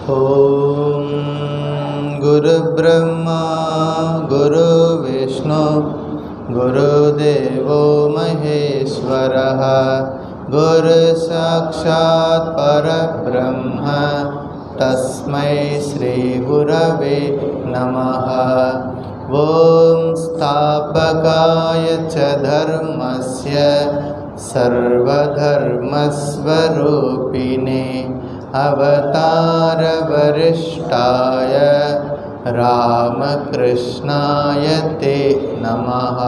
ओम गुरुब्रह्मा गुरुविष्णु गुरुदेवो महेश्वरः गुरुसाक्षात् परब्रह्म तस्मै श्रीगुरवे नमः। ओम स्थापकाय च धर्मस्य सर्वधर्मस्वरूपिणे अवतारवरिष्ठाय रामकृष्णाय ते नमः।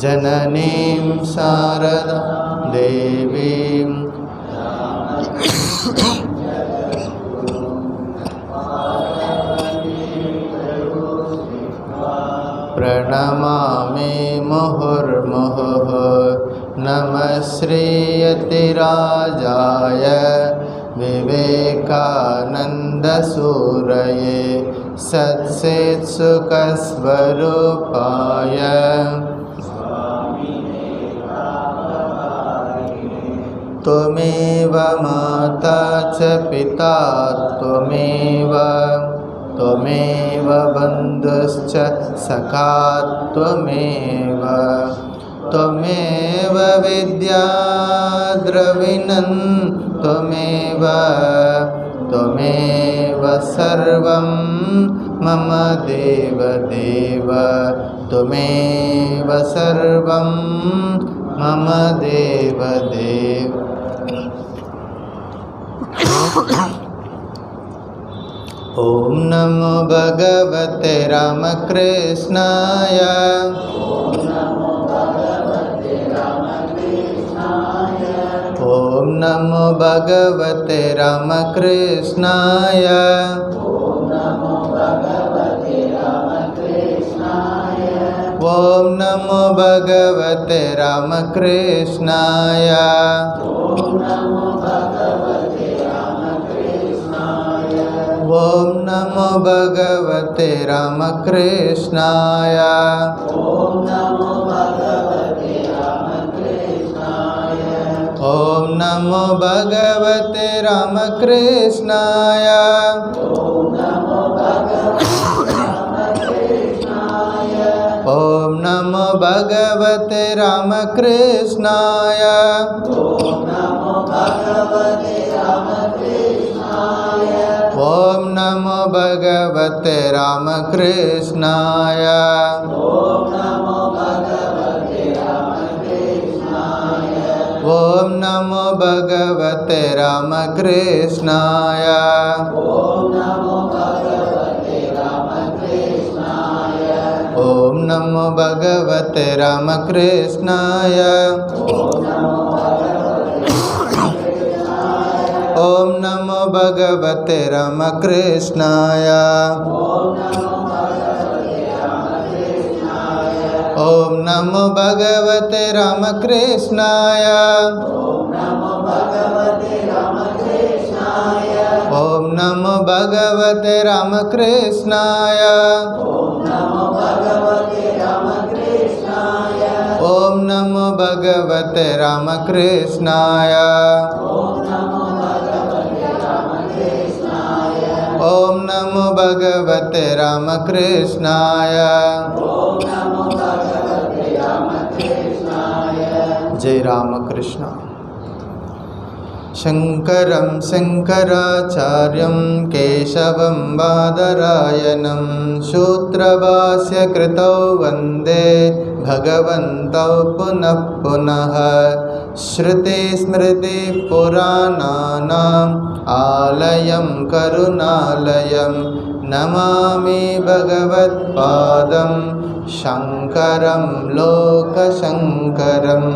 जननीं शारदां देवीं प्रणमामि मुहुर्मुहुः। नमः श्रीयतिराजाय विवेकानन्दसूरये सत्सित्सुखस्वरूपाय त्वमेव माता च पिता त्वमेव बन्धुश्च सखा त्वमेव विद्या द्रविणं त्वमेव सर्वं मम देवदेव त्वमेव सर्वं मम देवदेव। ओम नमो भगवते रामकृष्णाय ओम नमो भगवते रामकृष्णाय ओम नमो भगवते रामकृष्णाय ओम नमो भगवते रामकृष्णाय ओम नमो भगवते रामकृष्णाय ओम नमो भगवते रामकृष्णाय ओम नमो भगवते रामकृष्णाय ओम नमो भगवते रामकृष्णाय ओम नमो भगवते रामकृष्णाय ओम नमो भगवते रामकृष्णाय ओम नमो भगवते रामकृष्णाय ओम नमो भगवते रामकृष्णाय ओम नमो भगवते रामकृष्णाय ओम नमो भगवते रामकृष्णाय। जय रामकृष्ण। शंकरं शंकराचार्यं केशवं बादरायणं सूत्रभाष्यकृतौ वन्दे भगवन्तौ पुनः पुनः। श्रुतिस्मृतिपुराणानाम् आलयं करुणालयं नमामि भगवत्पादं शंकरं लोकशंकरम्।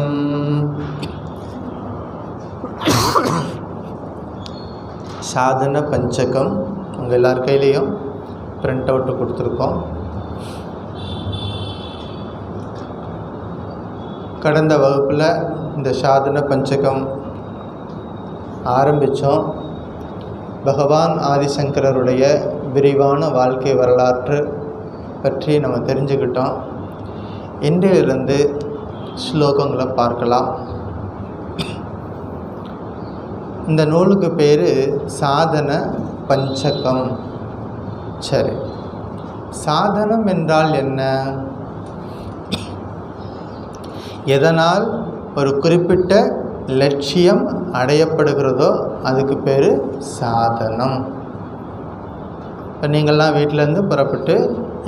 சாதன பஞ்சகம் உங்கள் எல்லார் கையிலையும் பிரிண்ட் அவுட்டு கொடுத்துருக்கோம். கடந்த வகுப்பில் இந்த சாதன பஞ்சகம் ஆரம்பித்தோம். பகவான் ஆதிசங்கரருடைய விரிவான வாழ்க்கை வரலாற்று பற்றி நம்ம தெரிஞ்சுக்கிட்டோம். இன்றிலிருந்து ஸ்லோகங்களை பார்க்கலாம். இந்த நூலுக்கு பேர் சாதன பஞ்சகம். சரி, சாதனம் என்றால் என்ன? எதனால் ஒரு குறிப்பிட்ட லட்சியம் அடையப்படுகிறதோ அதுக்கு பேர் சாதனம். இப்போ நீங்கள்லாம் வீட்டிலேருந்து புறப்பட்டு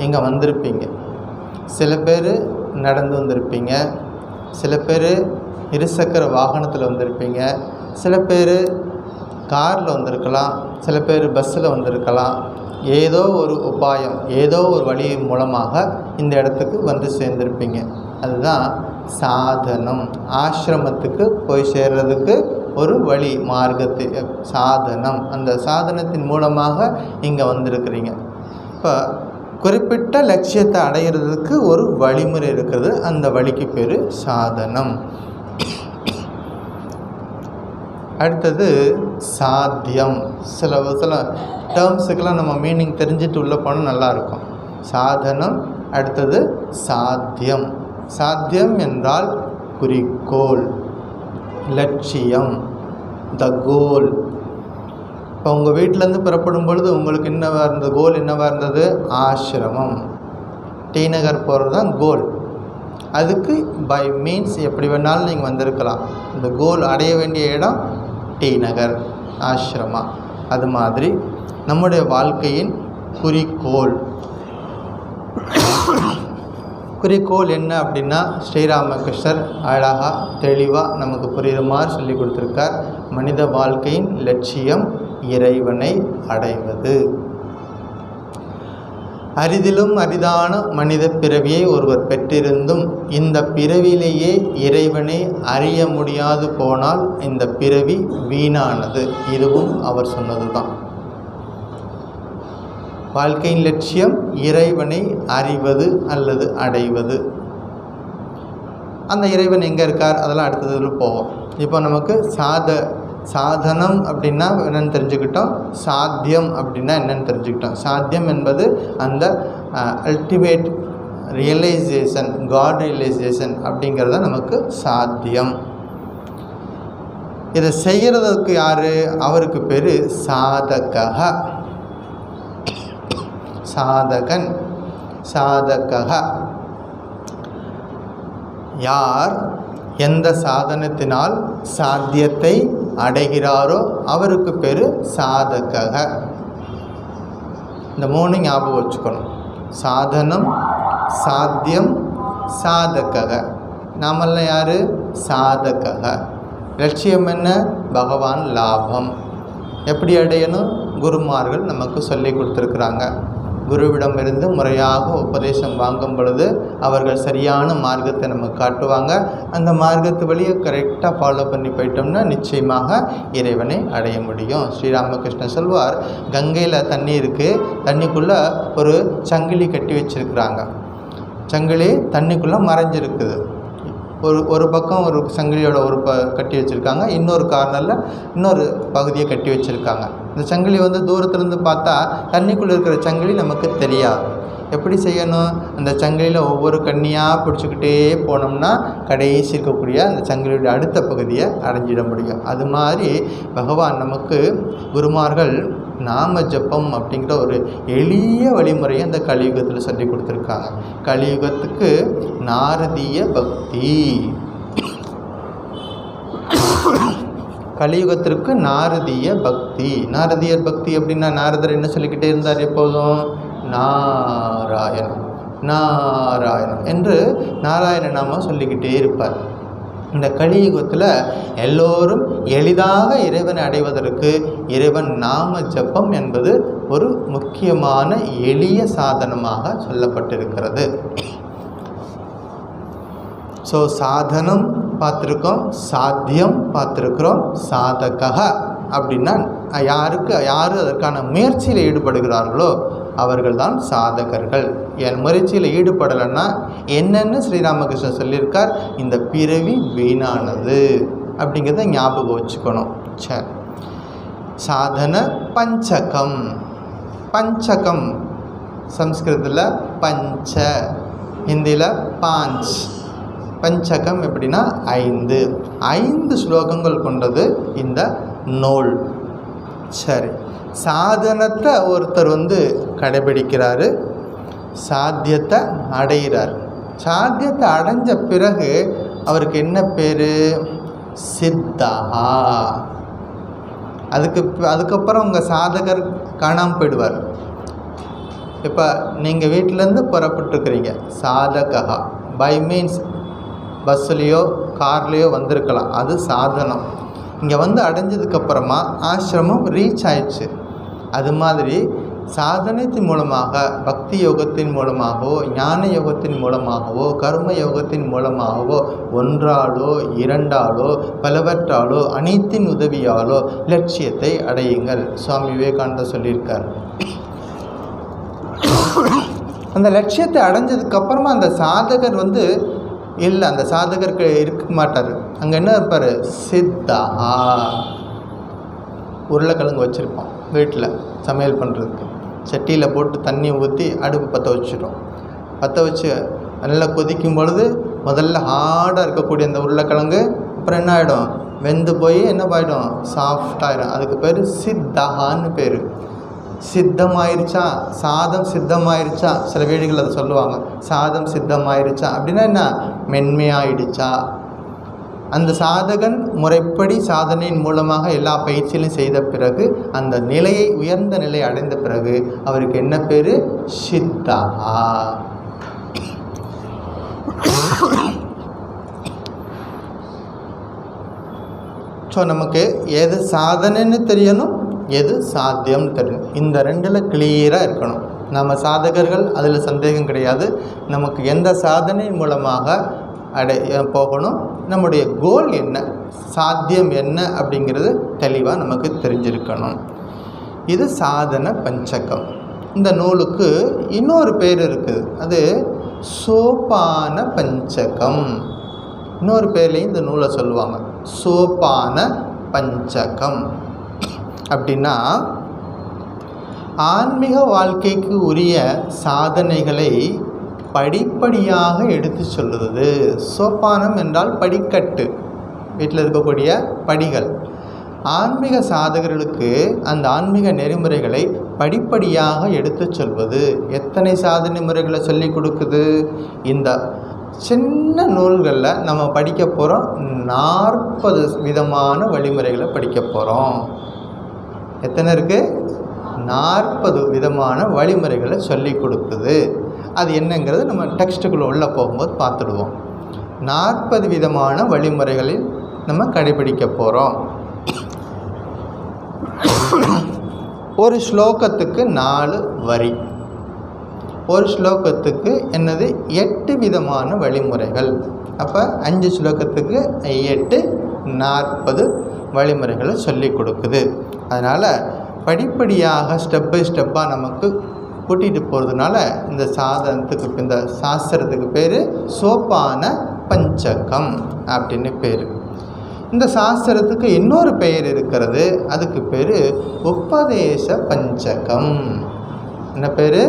இங்கே வந்திருப்பீங்க. சில பேர் நடந்து வந்திருப்பீங்க, சில பேர் இருசக்கர வாகனத்தில் வந்திருப்பீங்க, சில பேர் காரில் வந்திருக்கலாம், சில பேர் பஸ்ஸில் வந்திருக்கலாம். ஏதோ ஒரு உபாயம், ஏதோ ஒரு வழி மூலமாக இந்த இடத்துக்கு வந்து சேர்ந்துருப்பீங்க. அதுதான் சாதனம். ஆசிரமத்துக்கு போய் சேர்றதுக்கு ஒரு வழி, மார்க்கத்து சாதனம். அந்த சாதனத்தின் மூலமாக இங்கே வந்திருக்கிறீங்க. இப்போ குறிப்பிட்ட லட்சியத்தை அடையிறதுக்கு ஒரு வழிமுறை இருக்கிறது, அந்த வழிக்கு பேர் சாதனம். அடுத்தது சாத்தியம். சில டேர்ம்ஸுக்கெல்லாம் நம்ம மீனிங் தெரிஞ்சுட்டு உள்ளே போனால் நல்லாயிருக்கும். சாதனம், அடுத்தது சாத்தியம். சாத்தியம் என்றால் குறிக்கோள், லட்சியம், த கோல். இப்போ உங்கள் வீட்டிலேருந்து புறப்படும் பொழுது உங்களுக்கு என்னவாக இருந்தது, கோல் என்னவாக இருந்தது? ஆசிரமம், டி நகர் போகிறது தான் கோல். அதுக்கு பை மீன்ஸ் எப்படி வேணாலும் நீங்கள் வந்திருக்கலாம். இந்த கோல் அடைய வேண்டிய இடம் டி நகர், ஆசிரமா. அது மாதிரி நம்முடைய வாழ்க்கையின் குறிக்கோள். குறிக்கோள் என்ன அப்படின்னா, ஸ்ரீராமகிருஷ்ணர் அழகாக தெளிவாக நமக்கு புரிகிற மாதிரி சொல்லி கொடுத்துருக்கார். மனித வாழ்க்கையின் லட்சியம் இறைவனை அடைவது. அரிதிலும் அரிதான மனித பிறவியை ஒருவர் பெற்றிருந்தும் இந்த பிறவிலேயே இறைவனை அறிய முடியாது போனால் இந்த பிறவி வீணானது. இதுவும் அவர் சொன்னது தான். வாழ்க்கையின் லட்சியம் இறைவனை அறிவது அல்லது அடைவது. அந்த இறைவன் எங்கே இருக்கார் அதெல்லாம் அடுத்ததில் போவோம். இப்போ நமக்கு சாதனம் அப்படின்னா என்னென்னு தெரிஞ்சுக்கிட்டோம், சாத்தியம் அப்படின்னா என்னென்னு தெரிஞ்சுக்கிட்டோம். சாத்தியம் என்பது அந்த அல்டிமேட் ரியலைசேஷன், காட் ரியலைசேஷன் அப்படிங்கிறது தான் நமக்கு சாத்தியம். இதை செய்கிறதுக்கு யார்? அவருக்கு பேர் சாதகக, சாதகன், சாதகக. யார் எந்த சாதனத்தினால் சாத்தியத்தை அடைகிறாரோ அவருக்கு பேர் சாதகக. இந்த மூணு ஞாபகம் வச்சுக்கணும். சாதனம், சாத்தியம், சாதகக. நாமெல்லாம் யார்? சாதகக. லட்சியம் என்ன? பகவான் லாபம். எப்படி அடையணும்? குருமார்கள் நமக்கு சொல்லி கொடுத்துருக்குறாங்க. குருவிடமிருந்து முறையாக உபதேசம் வாங்கும் பொழுது அவர்கள் சரியான மார்க்கத்தை நமக்கு காட்டுவாங்க. அந்த மார்க்கத்து வழியை கரெக்டாக ஃபாலோ பண்ணி போயிட்டோம்னா நிச்சயமாக இறைவனை அடைய முடியும். ஸ்ரீராமகிருஷ்ணன் சொல்வார், கங்கையில் தண்ணி இருக்குது, தண்ணிக்குள்ளே ஒரு சங்கிலி கட்டி வச்சுருக்குறாங்க. சங்கிலி தண்ணிக்குள்ளே மறைஞ்சிருக்குது. ஒரு பக்கம் ஒரு சங்கிலியோட ஒரு கட்டி வச்சுருக்காங்க, இன்னொரு கார்னரில் இன்னொரு பகுதியை கட்டி வச்சுருக்காங்க. இந்த சங்கிலி தூரத்துலேருந்து பார்த்தா தண்ணிக்குள்ளே இருக்கிற சங்கிலி நமக்கு தெரியாது. எப்படி செய்யணும்? அந்த சங்கிலியில் ஒவ்வொரு கண்ணியாக பிடிச்சிக்கிட்டே போனோம்னா கடைசி இருக்கக்கூடிய அந்த சங்கிலியோட அடுத்த பகுதியை அடைஞ்சிட முடியும். அது மாதிரி பகவான் நமக்கு குருமார்கள் நாம ஜப்பம் அப்படிங்கிற ஒரு எளிய வழிமுறையை அந்த கலியுகத்தில் சொல்லி கொடுத்துருக்காங்க. கலியுகத்துக்கு நாரதீய பக்தி, கலியுகத்திற்கு நாரதீய பக்தி. நாரதீயர் பக்தி அப்படின்னா நாரதர் என்ன சொல்லிக்கிட்டே இருந்தார்? எப்போதும் நாராயணம் நாராயணம் என்று நாராயண நாம சொல்லிக்கிட்டே இருப்பார். இந்த கலியுகத்தில் எல்லோரும் எளிதாக இறைவனை அடைவதற்கு இறைவன் நாம ஜப்பம் என்பது ஒரு முக்கியமான எளிய சாதனமாக சொல்லப்பட்டிருக்கிறது. ஸோ சாதனம் பார்த்துருக்கோம், சாத்தியம் பார்த்துருக்குறோம். சாதகக அப்படின்னா யார் அதற்கான முயற்சியில் ஈடுபடுகிறார்களோ அவர்கள்தான் சாதகர்கள். என் முயற்சியில் ஈடுபடலைன்னா என்னென்னு ஸ்ரீராமகிருஷ்ணன் சொல்லியிருக்கார், இந்த பிறவி வீணானது அப்படிங்கிறத ஞாபகம் வச்சுக்கணும். சரி, சாதன பஞ்சகம். பஞ்சகம் சம்ஸ்கிருதத்தில் பஞ்ச, ஹிந்தியில் பாஞ்ச். பஞ்சகம் எப்படின்னா 5 ஸ்லோகங்கள் கொண்டது இந்த நூல். சரி, சாதனத்தை ஒருத்தர் கடைபிடிக்கிறாரு, சாத்தியத்தை அடைகிறார். சாத்தியத்தை அடைஞ்ச பிறகு அவருக்கு என்ன பேர்? சித்தஹா. அதுக்கப்புறம் உங்கள் சாதகர் காணாமல் போயிடுவார். இப்போ நீங்கள் வீட்டிலேருந்து புறப்பட்டுருக்கிறீங்க, சாதகா பை மீன்ஸ் பஸ்ஸுலேயோ கார்லேயோ வந்திருக்கலாம், அது சாதனம். இங்கே அடைஞ்சதுக்கப்புறமா ஆசிரமம் ரீச் ஆயிடுச்சு. அது மாதிரி சாதனத்தின் மூலமாக, பக்தி யோகத்தின் மூலமாகவோ, ஞான யோகத்தின் மூலமாகவோ, கர்ம யோகத்தின் மூலமாகவோ, ஒன்றாலோ இரண்டாலோ பலவற்றாலோ அனைத்தின் உதவியாலோ லட்சியத்தை அடையுங்கள். சுவாமி விவேகானந்தர் சொல்லியிருக்கார். அந்த லட்சியத்தை அடைஞ்சதுக்கப்புறமா அந்த சாதகர் இல்லை, அந்த சாதகருக்கு இருக்க மாட்டார். அங்கே என்ன இருப்பார்? சித்தஹா. உருளைக்கிழங்கு வச்சுருப்போம் வீட்டில் சமையல் பண்ணுறதுக்கு. சட்டியில் போட்டு தண்ணி ஊற்றி அடுப்பு பற்ற வச்சுட்டோம். பற்ற வச்சு நல்லா கொதிக்கும் பொழுது முதல்ல ஹார்டாக இருக்கக்கூடிய அந்த உருளைக்கிழங்கு அப்புறம் என்ன ஆகிடும்? வெந்து போய் என்ன ஆகிடும்? சாஃப்டாகிடும். அதுக்கு பேர் சித்தஹான்னு பேர். சித்தமாயிருச்சா, சாதம் சித்தமாயிருச்சா, சில வீடுகள் அதை சொல்லுவாங்க, சாதம் சித்தமாயிருச்சா அப்படின்னா என்ன? மென்மையாயிடுச்சா. அந்த சாதகன் முறைப்படி சாதனையின் மூலமாக எல்லா பயிற்சிகளையும் செய்த பிறகு, அந்த நிலையை, உயர்ந்த நிலையை அடைந்த பிறகு அவருக்கு என்ன பேர்? சித்தஹா. ஸோ நமக்கு எது சாதனைன்னு தெரியணும், எது சாத்தியம்னு தெரியணும். இந்த ரெண்டில் கிளியராக இருக்கணும். நம்ம சாதகர்கள், அதில் சந்தேகம் கிடையாது. நமக்கு எந்த சாதனையின் மூலமாக போகணும், நம்முடைய கோல் என்ன, சாத்தியம் என்ன அப்படிங்கிறது தெளிவாக நமக்கு தெரிஞ்சிருக்கணும். இது சாதன பஞ்சகம். இந்த நூலுக்கு இன்னொரு பேர் இருக்குது, அது சோபான பஞ்சகம். இன்னொரு பேர்லேயும் இந்த நூலை சொல்லுவாங்க, சோபான பஞ்சகம். அப்படின்னா ஆன்மீக வாழ்க்கைக்கு உரிய சாதனைகளை படிப்படியாக எடுத்து சொல்லுவது. சோப்பானம் என்றால் படிக்கட்டு, வீட்டில் இருக்கக்கூடிய படிகள். ஆன்மீக சாதகர்களுக்கு அந்த ஆன்மீக நெறிமுறைகளை படிப்படியாக எடுத்து சொல்வது. எத்தனை சாதனை முறைகளை சொல்லி கொடுக்குது? இந்த சின்ன நூல்களில் நம்ம படிக்க போகிறோம் 40 விதமான வழிமுறைகளை படிக்க போகிறோம். எத்தனை இருக்குது? 40 விதமான வழிமுறைகளை சொல்லி கொடுக்குது. அது என்னங்கிறது நம்ம டெக்ஸ்ட்டுக்குள்ளே உள்ளே போகும்போது பார்த்துடுவோம். 40 விதமான வழிமுறைகளில் நம்ம கடைபிடிக்க போகிறோம். ஒரு ஸ்லோகத்துக்கு 4 வரி, ஒரு ஸ்லோகத்துக்கு என்னது 8 விதமான வழிமுறைகள். அப்போ 5 ஸ்லோகத்துக்கு 8, 40 வழிமுறைகளை சொல்லி கொடுக்குது. அதனால் படிப்படியாக ஸ்டெப் பை ஸ்டெப்பாக நமக்கு கூட்டிகிட்டு போகிறதுனால இந்த சாதனத்துக்கு, இந்த சாஸ்திரத்துக்கு பேர் சோபான பஞ்சகம் அப்படின்னு பேர். இந்த சாஸ்திரத்துக்கு இன்னொரு பெயர் இருக்கிறது, அதுக்கு பேர் உபதேச பஞ்சகம். என்ன பேர்?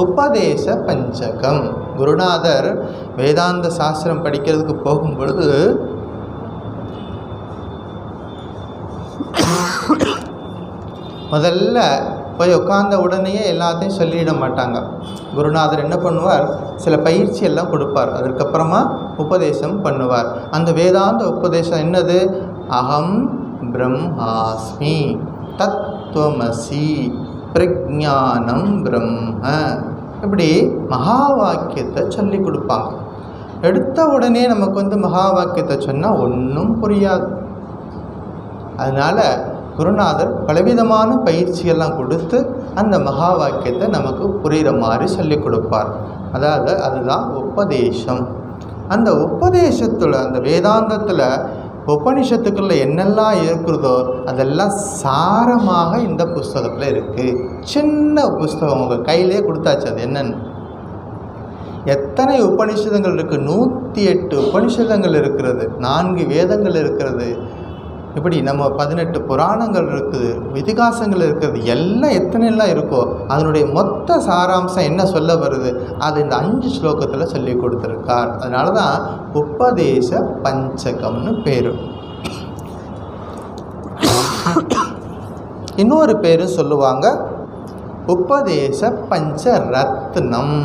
உபதேச பஞ்சகம். குருநாதர் வேதாந்த சாஸ்திரம் படிக்கிறதுக்கு போகும் பொழுது முதல்ல போய் உட்கார்ந்த உடனேயே எல்லாத்தையும் சொல்லிட மாட்டாங்க. குருநாதர் என்ன பண்ணுவார்? சில பயிற்சி எல்லாம் கொடுப்பார், அதுக்கப்புறமா உபதேசம் பண்ணுவார். அந்த வேதாந்த உபதேசம் என்னது? அகம் பிரம்மாஸ்மி, தத்துவமசி, பிரஜானம் பிரம்ம, இப்படி மகா வாக்கியத்தை சொல்லி கொடுப்பாங்க. எடுத்த உடனே நமக்கு மகா வாக்கியத்தை சொன்னால் ஒன்றும் புரியாது. அதனால் குருநாதர் பலவிதமான பயிற்சியெல்லாம் கொடுத்து அந்த மகா வாக்கியத்தை நமக்கு புரிகிற மாதிரி சொல்லி கொடுப்பார். அதாவது அதுதான் உபதேசம். அந்த உபதேசத்தில், அந்த வேதாந்தத்தில் உபனிஷத்துக்குள்ளே என்னெல்லாம் இருக்கிறதோ அதெல்லாம் சாரமாக இந்த புஸ்தகத்தில் இருக்குது. சின்ன புஸ்தகம் உங்கள் கையிலே கொடுத்தாச்சு. அது என்னென்னு, எத்தனை உபனிஷதங்கள் இருக்குது? 108 உபனிஷதங்கள் இருக்கிறது, 4 வேதங்கள் இருக்கிறது, இப்படி நம்ம 18 புராணங்கள் இருக்குது, இதிகாசங்கள் இருக்கிறது, எல்லாம் எத்தனைலாம் இருக்கோ அதனுடைய மொத்த சாராம்சம் என்ன சொல்ல வருது அது இந்த 5 ஸ்லோகத்தில் சொல்லி கொடுத்துருக்கார். அதனால தான் உபதேச பஞ்சகம்னு பேர். இன்னொரு பேரும் சொல்லுவாங்க உபதேச பஞ்ச ரத்னம்.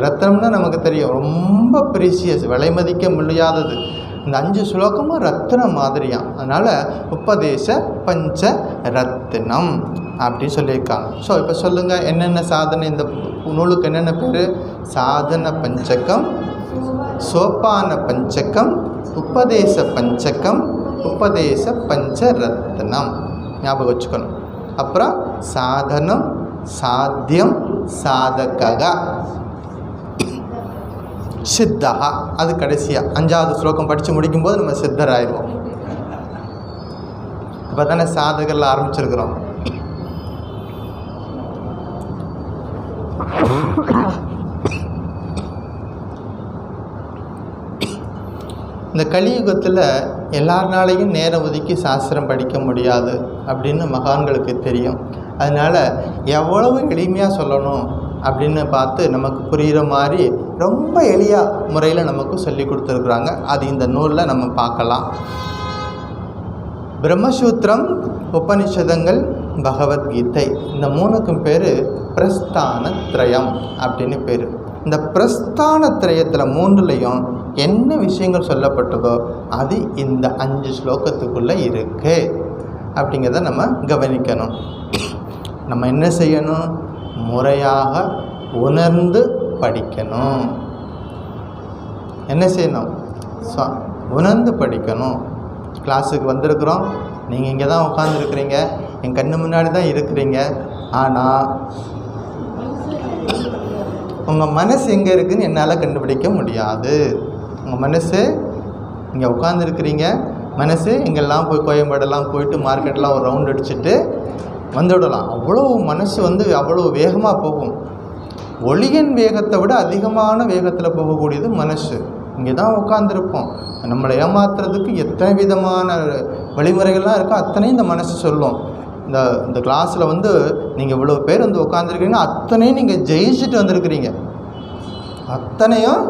ரத்னம்னா நமக்கு தெரியும், ரொம்ப ப்ரீசியஸ், விலை மதிக்க முடியாதது. இந்த 5 ஸ்லோகமும் ரத்னம் மாதிரியாம். அதனால் உபதேச பஞ்ச ரத்னம் அப்படின்னு சொல்லியிருக்காங்க. ஸோ இப்போ சொல்லுங்கள், என்னென்ன சாதனை இந்த நூலுக்கு என்னென்ன பேர்? சாதன பஞ்சகம், சோப்பான பஞ்சகம், உபதேச பஞ்சகம், உபதேச பஞ்ச ரத்னம். ஞாபகம் வச்சுக்கணும். அப்புறம் சாதனம், சாத்தியம், சாதகக, சித்தகா. அது கடைசியாக 5வது ஸ்லோகம் படித்து முடிக்கும்போது நம்ம சித்தராயிடுவோம். இப்போ தானே சாதகரில் ஆரம்பிச்சிருக்கிறோம். இந்த கலியுகத்தில் எல்லாருனாலையும் நேரம் ஒதுக்கி சாஸ்திரம் படிக்க முடியாது அப்படின்னு மகான்களுக்கு தெரியும். அதனால் எவ்வளவு எளிமையாக சொல்லணும் அப்படின்னு பார்த்து நமக்கு புரிகிற மாதிரி ரொம்ப எளிய முறையில் நமக்கு சொல்லி கொடுத்துருக்குறாங்க. அது இந்த நூலில் நம்ம பார்க்கலாம். பிரம்மசூத்திரம், உபனிஷதங்கள், பகவத்கீதை, இந்த 3க்கும் பேர் பிரஸ்தான திரயம் அப்படின்னு பேர். இந்த பிரஸ்தான திரயத்தில் 3லையும் என்ன விஷயங்கள் சொல்லப்பட்டதோ அது இந்த 5 ஸ்லோகத்துக்குள்ளே இருக்குது அப்படிங்கிறத நம்ம கவனிக்கணும். நம்ம என்ன செய்யணும்? முறையாக உணர்ந்து படிக்கணும். என்ன செய்யணும்? உணர்ந்து படிக்கணும். கிளாஸுக்கு வந்திருக்கிறோம், நீங்கள் இங்கே தான் உட்காந்துருக்குறீங்க, என் கண்ணு முன்னாடி தான் இருக்கிறீங்க. ஆனால் உங்கள் மனசு எங்கே இருக்குதுன்னு என்னால் கண்டுபிடிக்க முடியாது. உங்கள் மனசு இங்கே உட்காந்துருக்குறீங்க, மனசு இங்கெல்லாம் போய் கோயம்பேடெல்லாம் போயிட்டு மார்க்கெட்லாம் ஒரு ரவுண்ட் அடிச்சுட்டு வந்துவிடலாம். அவ்வளோ மனசு அவ்வளோ வேகமாக போகும். ஒளியின் வேகத்தை விட அதிகமான வேகத்தில் போகக்கூடியது மனசு. இங்கே தான் உட்காந்துருப்போம். நம்மளை ஏமாத்துறதுக்கு எத்தனை விதமான வழிமுறைகள்லாம் இருக்கோ அத்தனையும் இந்த மனசு சொல்லும். இந்த கிளாஸில் நீங்கள் இவ்வளோ பேர் உட்காந்துருக்கீங்கன்னா அத்தனையும் நீங்கள் ஜெயிச்சுட்டு வந்திருக்கிறீங்க. அத்தனையும்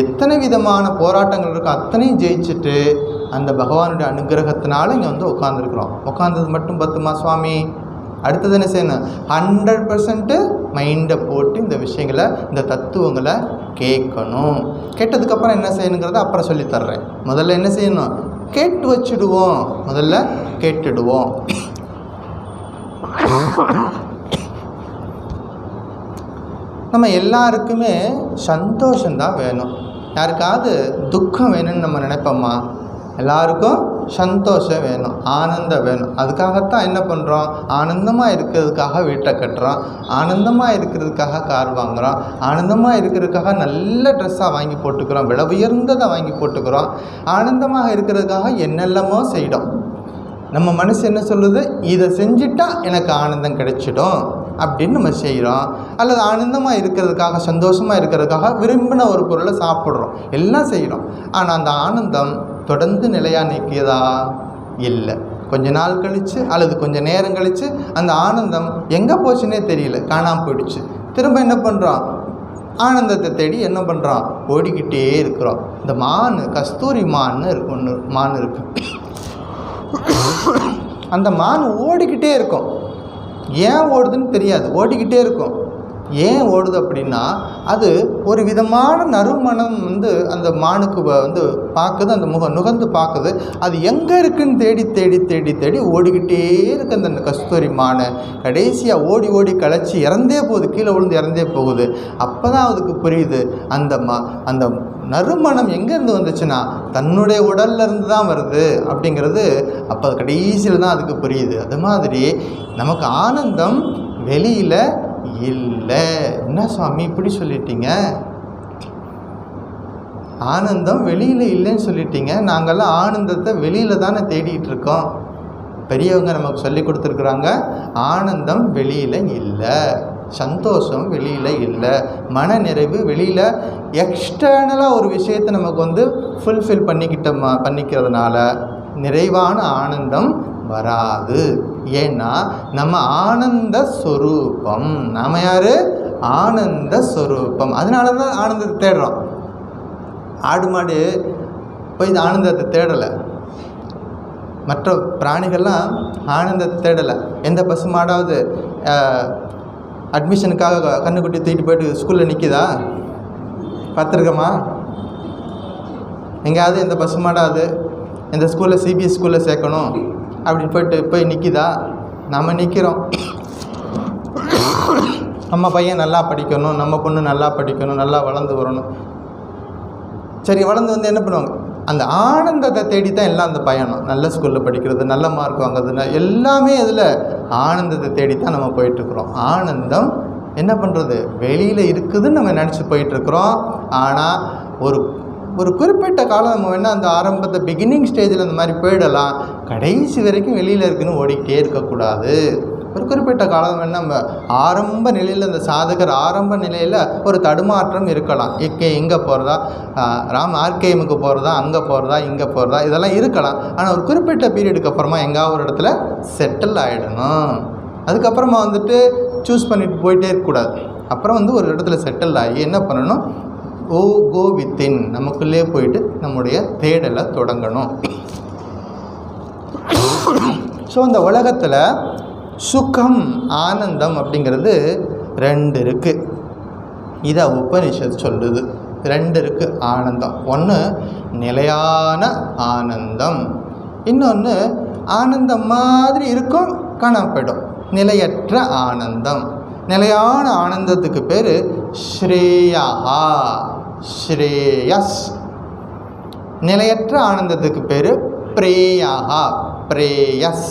எத்தனை விதமான போராட்டங்கள் இருக்கோ அத்தனையும் ஜெயிச்சுட்டு அந்த பகவானுடைய அனுகிரகத்தினால இங்கே உட்காந்துருக்குறோம். உட்காந்தது மட்டும் பத்துமா சுவாமி? அடுத்தது என்ன செய்யணும்? 100% மைண்டை போட்டு இந்த விஷயங்களை, இந்த தத்துவங்களை கேட்கணும். கேட்டதுக்கப்புறம் என்ன செய்யணுங்கிறத அப்புறம் சொல்லித்தர்றேன். முதல்ல என்ன செய்யணும்? கேட்டு வச்சுடுவோம். முதல்ல கேட்டுடுவோம். நம்ம எல்லாருக்குமே சந்தோஷந்தான் வேணும். யாருக்காவது துக்கம் வேணும்னு நம்ம நினைப்போமா? எல்லாருக்கும் சந்தோஷம் வேணும், ஆனந்தம் வேணும். அதுக்காகத்தான் என்ன பண்ணுறோம்? ஆனந்தமாக இருக்கிறதுக்காக வீட்டை கட்டுறோம், ஆனந்தமாக இருக்கிறதுக்காக கார் வாங்குகிறோம், ஆனந்தமாக இருக்கிறதுக்காக நல்ல ட்ரெஸ்ஸாக வாங்கி போட்டுக்கிறோம், விலை உயர்ந்ததை வாங்கி போட்டுக்கிறோம். ஆனந்தமாக இருக்கிறதுக்காக என்னெல்லாமோ செய்கிறோம். நம்ம மனசு என்ன சொல்லுது? இதை செஞ்சுட்டா எனக்கு ஆனந்தம் கிடைச்சிடும் அப்படின்னு நம்ம செய்கிறோம். அல்லது ஆனந்தமாக இருக்கிறதுக்காக, சந்தோஷமாக இருக்கிறதுக்காக விரும்பின ஒரு பொருளை சாப்பிட்றோம், எல்லாம் செய்கிறோம். ஆனால் அந்த ஆனந்தம் தொடர்ந்து நிலையாக நிற்கியதா? இல்லை. கொஞ்ச நாள் கழித்து அல்லது கொஞ்சம் நேரம் கழித்து அந்த ஆனந்தம் எங்கே போச்சுன்னே தெரியல, காணாமல் போயிடுச்சு. திரும்ப என்ன பண்ணுறோம்? ஆனந்தத்தை தேடி என்ன பண்ணுறோம்? ஓடிக்கிட்டே இருக்கிறோம். இந்த மான், கஸ்தூரி மான் ஒன்று மான் இருக்குது. அந்த மான் ஓடிக்கிட்டே இருக்கும். ஏன் ஓடுதுன்னு தெரியாது, ஓடிக்கிட்டே இருக்கும். ஏன் ஓடுது அப்படின்னா அது ஒரு விதமான நறுமணம் அந்த மானுக்கு பார்க்குது, அந்த நுகர்ந்து பார்க்குது. அது எங்கே இருக்குன்னு தேடி தேடி தேடி தேடி ஓடிக்கிட்டே இருக்குது அந்த கஸ்தூரி மானை. கடைசியாக ஓடி ஓடி களைச்சி இறந்தே போகுது, கீழே விழுந்து இறந்தே போகுது. அப்போ தான் அதுக்கு புரியுது அந்த நறுமணம் எங்கேருந்து வந்துச்சுன்னா தன்னுடைய உடல்லேருந்து தான் வருது அப்படிங்கிறது. அப்போ கடைசியில் தான் அதுக்கு புரியுது. அது மாதிரி நமக்கு ஆனந்தம் வெளியில் இல்லை. என்ன சுவாமி இப்படி சொல்லிட்டீங்க? ஆனந்தம் வெளியில் இல்லைன்னு சொல்லிட்டீங்க. நாங்கள்லாம் ஆனந்தத்தை வெளியில் தானே தேடிட்டு இருக்கோம். பெரியவங்க நமக்கு சொல்லி கொடுத்துருக்குறாங்க, ஆனந்தம் வெளியில் இல்லை, சந்தோஷம் வெளியில் இல்லை, மன நிறைவு வெளியில் எக்ஸ்டர்னலாக ஒரு விஷயத்தை நமக்கு ஃபுல்ஃபில் பண்ணிக்கிறதுனால நிறைவான ஆனந்தம் வராது. ஏன்னா நம்ம ஆனந்த ஸ்வரூபம். நாம் யார்? ஆனந்த ஸ்வரூபம். அதனால தான் ஆனந்தத்தை தேடுறோம். ஆடு மாடு போய் இந்த ஆனந்தத்தை தேடலை. மற்ற பிராணிகள்லாம் ஆனந்தத்தை தேடலை. எந்த பசுமாடாவது அட்மிஷனுக்காக கண்ணுக்குட்டி தூக்கிட்டு போயிட்டு ஸ்கூலில் நிற்கிதா? பார்த்துருக்கோமா? எங்கேயாவது எந்த பசுமாடாவது எந்த ஸ்கூலில் சிபிஎஸ் ஸ்கூலில் சேர்க்கணும் அப்படின்னு போய் நிற்கிதா? நம்ம நிற்கிறோம். நம்ம பையன் நல்லா படிக்கணும், நம்ம பொண்ணு நல்லா படிக்கணும், நல்லா வளர்ந்து வரணும். சரி, வளர்ந்து வந்து என்ன பண்ணுவாங்க? அந்த ஆனந்தத்தை தேடி தான் எல்லாம் அந்த பயணம். நல்ல ஸ்கூலில் படிக்கிறது, நல்ல மார்க் வாங்குறதுன்னா எல்லாமே அதில் ஆனந்தத்தை தேடி தான் நம்ம போயிட்டுருக்குறோம். ஆனந்தம் என்ன பண்ணுறது? வெளியில் இருக்குதுன்னு நம்ம நினச்சி போயிட்டுருக்குறோம். ஆனால் ஒரு குறிப்பிட்ட காலம் நம்ம வேணால் அந்த ஆரம்பத்தை பிகினிங் ஸ்டேஜில் அந்த மாதிரி போயிடலாம். கடைசி வரைக்கும் வெளியில் இருக்குதுன்னு ஓடிக்கிட்டே இருக்கக்கூடாது. ஒரு குறிப்பிட்ட காலம் வேணால் நம்ம ஆரம்ப நிலையில், அந்த சாதகர் ஆரம்ப நிலையில் ஒரு தடுமாற்றம் இருக்கலாம். எங்கே போகிறதா, ஆர்கேஎம்முக்கு போகிறதா, அங்கே போகிறதா, இங்கே போகிறதா, இதெல்லாம் இருக்கலாம். ஆனால் ஒரு குறிப்பிட்ட பீரியடுக்கு அப்புறமா எங்காவது ஒரு இடத்துல செட்டில் ஆகிடணும். அதுக்கப்புறமா வந்துட்டு சூஸ் பண்ணிட்டு போயிட்டே இருக்கக்கூடாது. அப்புறம் வந்து ஒரு இடத்துல செட்டில் ஆகி என்ன பண்ணணும்? கோ வித்தின், நமக்குள்ளே போயிட்டு நம்முடைய தேடலை தொடங்கணும். ஸோ இந்த உலகத்தில் சுகம், ஆனந்தம் அப்படிங்கிறது 2 இருக்குது. இதை உபனிஷத் சொல்லுது. 2 இருக்குது ஆனந்தம். ஒன்று நிலையான ஆனந்தம், இன்னொன்று ஆனந்தம் மாதிரி இருக்கும், காணாம போயிடும், நிலையற்ற ஆனந்தம். நிலையான ஆனந்தத்துக்கு பேர் ஸ்ரேயா, ஸ்ரேயஸ். நிலையற்ற ஆனந்தத்துக்கு பேர் பிரேயா, பிரேயஸ்.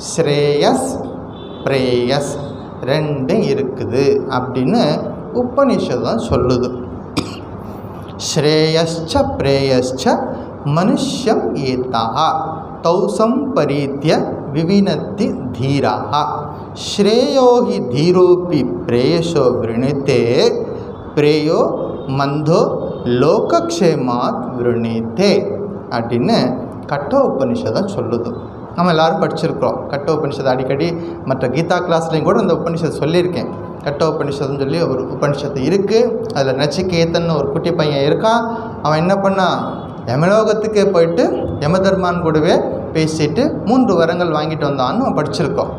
ஸ்ரேயஸ், பிரேயஸ் 2 இருக்குது அப்படின்னு உபனிஷதம் சொல்லுது. ஸ்ரேயஸ்ச பிரேயஸ்ச மனுஷ்யம் ஏதா தௌசம் பரீத்ய விவினத்தி தீரா ஸ்ரேயோஹி தீரோபி பிரேயசோ விருணித்தே பிரேயோ மந்தோ லோகக்ஷேமாத் விருணித்தே அப்படின்னு கட்ட உபனிஷதம் சொல்லுது. நம்ம எல்லோரும் படிச்சிருக்கிறோம் கட்ட உபனிஷத்தை. அடிக்கடி மற்ற கீதா கிளாஸ்லேயும் கூட இந்த உபனிஷத்தை சொல்லியிருக்கேன். கட்ட உபனிஷத்துன்னு சொல்லி ஒரு உபனிஷத்து இருக்குது. அதில் நச்சிகேதன்னு ஒரு குட்டி பையன் இருக்கான். அவன் என்ன பண்ணான்? யமலோகத்துக்கே போயிட்டு யமதர்மான் கூடவே பேசிட்டு 3 வரங்கள் வாங்கிட்டு வந்தான்னு நம்ம படிச்சிருக்கோம்.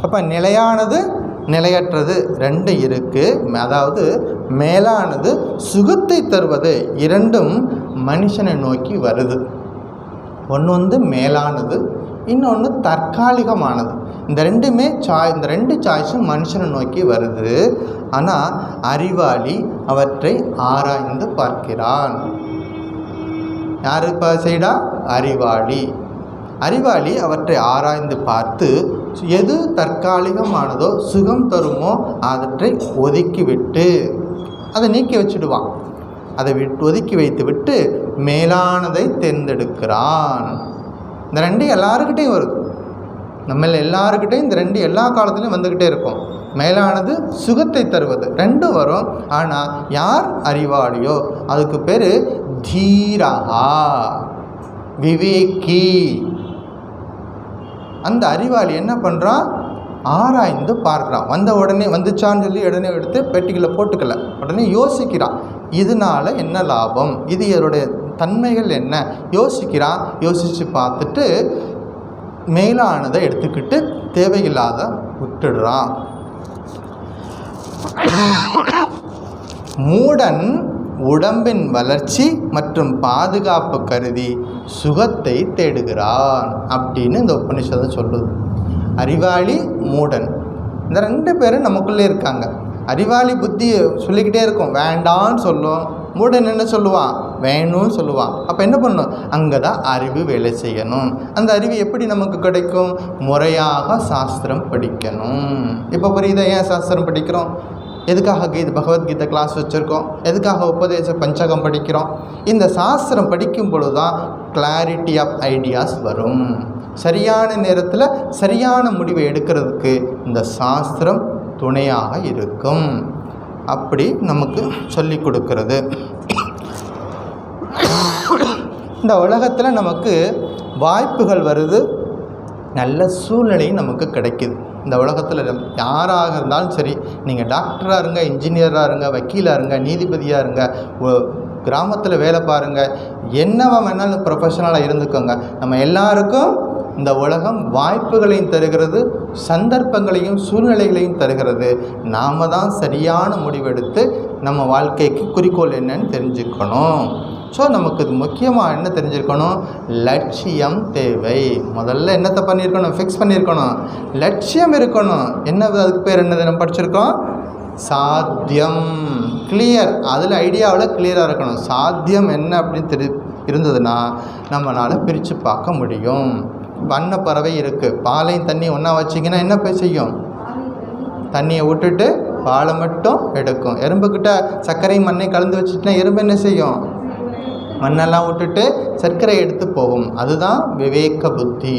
அப்போ நிலையானது, நிலையற்றது 2 இருக்குது. அதாவது மேலானது, சுகத்தை தருவது 2ம் மனுஷனை நோக்கி வருது. ஒன்று வந்து மேலானது, இன்னொன்று தற்காலிகமானது. இந்த 2 சாய்ஸும் மனுஷனை நோக்கி வருது. ஆனால் அறிவாளி அவற்றை ஆராய்ந்து பார்க்கிறான். யார் சைடா? அறிவாளி. அறிவாளி அவற்றை ஆராய்ந்து பார்த்து எது தற்காலிகமானதோ, சுகம் தருமோ அவற்றை ஒதுக்கிவிட்டு, அதை நீக்கி வச்சுடுவான். அதை ஒதுக்கி வைத்து விட்டு மேலானதை தேர்ந்தெடுக்கிறான். இந்த 2 எல்லாருக்கிட்டையும் வருது. நம்ம எல்லாருக்கிட்டையும் இந்த 2 எல்லா காலத்துலையும் வந்துக்கிட்டே இருக்கும். மேலானது, சுகத்தை தருவது 2 வரும். ஆனால் யார் அறிவாளியோ அதுக்கு பேர் தீரஹா, விவேகி. அந்த அறிவாளி என்ன பண்ணுறான்? ஆராய்ந்து பார்க்குறான். வந்த உடனே வந்துச்சான்னு சொல்லி உடனே எடுத்து பெட்டிகளை போட்டுக்கல. உடனே யோசிக்கிறான், இதனால் என்ன லாபம், இது இதனுடைய தன்மைகள் என்ன யோசிக்கிறான். யோசித்து பார்த்துட்டு மேலானதை எடுத்துக்கிட்டு தேவையில்லாத விட்டுடுறான். மூடன் உடம்பின் வளர்ச்சி மற்றும் பாதுகாப்பு கருதி சுகத்தை தேடுகிறான் அப்படின்னு இந்த உபனிஷதம் சொல்லுது. அறிவாளி, மூடன், இந்த 2 பேரும் நமக்குள்ளே இருக்காங்க. அறிவாளி புத்தி சொல்லிக்கிட்டே இருக்கும், வேண்டான்னு சொல்லும். மூடன் என்ன சொல்லுவான்? வேணும்னு சொல்லுவான். அப்போ என்ன பண்ணணும்? அங்கே தான் அறிவு வேலை செய்யணும். அந்த அறிவு எப்படி நமக்கு கிடைக்கும்? முறையாக சாஸ்திரம் படிக்கணும். இப்போ புரியுதா ஏன் சாஸ்திரம் படிக்கிறோம்? எதுக்காக பகவத்கீதை கிளாஸ் வச்சுருக்கோம்? எதுக்காக உபதேச பஞ்சகம் படிக்கிறோம்? இந்த சாஸ்திரம் படிக்கும் பொழுது தான் கிளாரிட்டி ஆஃப் ஐடியாஸ் வரும். சரியான நேரத்தில் சரியான முடிவை எடுக்கிறதுக்கு இந்த சாஸ்திரம் துணையாக இருக்கும். அப்படி நமக்கு சொல்லி கொடுக்கிறது. இந்த உலகத்தில் நமக்கு வாய்ப்புகள் வருது, நல்ல சூழ்நிலையும் நமக்கு கிடைக்குது. இந்த உலகத்தில் யாராக இருந்தாலும் சரி, நீங்கள் டாக்டராக இருங்க, இன்ஜினியராக இருங்க, வக்கீலாக இருங்க, நீதிபதியாக இருங்க, கிராமத்தில் வேலை பாருங்கள், என்னவா வேணாலும் ப்ரொஃபஷனலாக இருந்துக்கோங்க. நம்ம எல்லாருக்கும் இந்த உலகம் வாய்ப்புகளையும் தருகிறது, சந்தர்ப்பங்களையும் சூழ்நிலைகளையும் தருகிறது. நாம் தான் சரியான முடிவெடுத்து நம்ம வாழ்க்கைக்கு குறிக்கோள் என்னன்னு தெரிஞ்சுக்கணும். ஸோ நமக்கு இது முக்கியமாக என்ன தெரிஞ்சிருக்கணும், லட்சியம் தேவை. முதல்ல என்னத்தை பண்ணியிருக்கணும், ஃபிக்ஸ் பண்ணியிருக்கணும், லட்சியம் இருக்கணும். என்ன அதுக்கு பேர் என்னது நம்ம படிச்சிருக்கோம், சாத்தியம். கிளியர், அதில் ஐடியாவில் கிளியராக இருக்கணும். சாத்தியம் என்ன அப்படின்னு இருந்ததுன்னா நம்மளால் பிரித்து பார்க்க முடியும். வண்ணப்பறவை இருக்குது, பாலையும் தண்ணி ஒன்றா வச்சிங்கன்னா என்ன போய் செய்யும், தண்ணியை விட்டுட்டு பாலை மட்டும் எடுக்கும். எறும்புக்கிட்ட சர்க்கரையும் மண்ணை கலந்து வச்சுட்டுனா எறும்பு என்ன செய்யும், மண்ணெல்லாம் விட்டுட்டு சர்க்கரை எடுத்து போகும். அதுதான் விவேக புத்தி.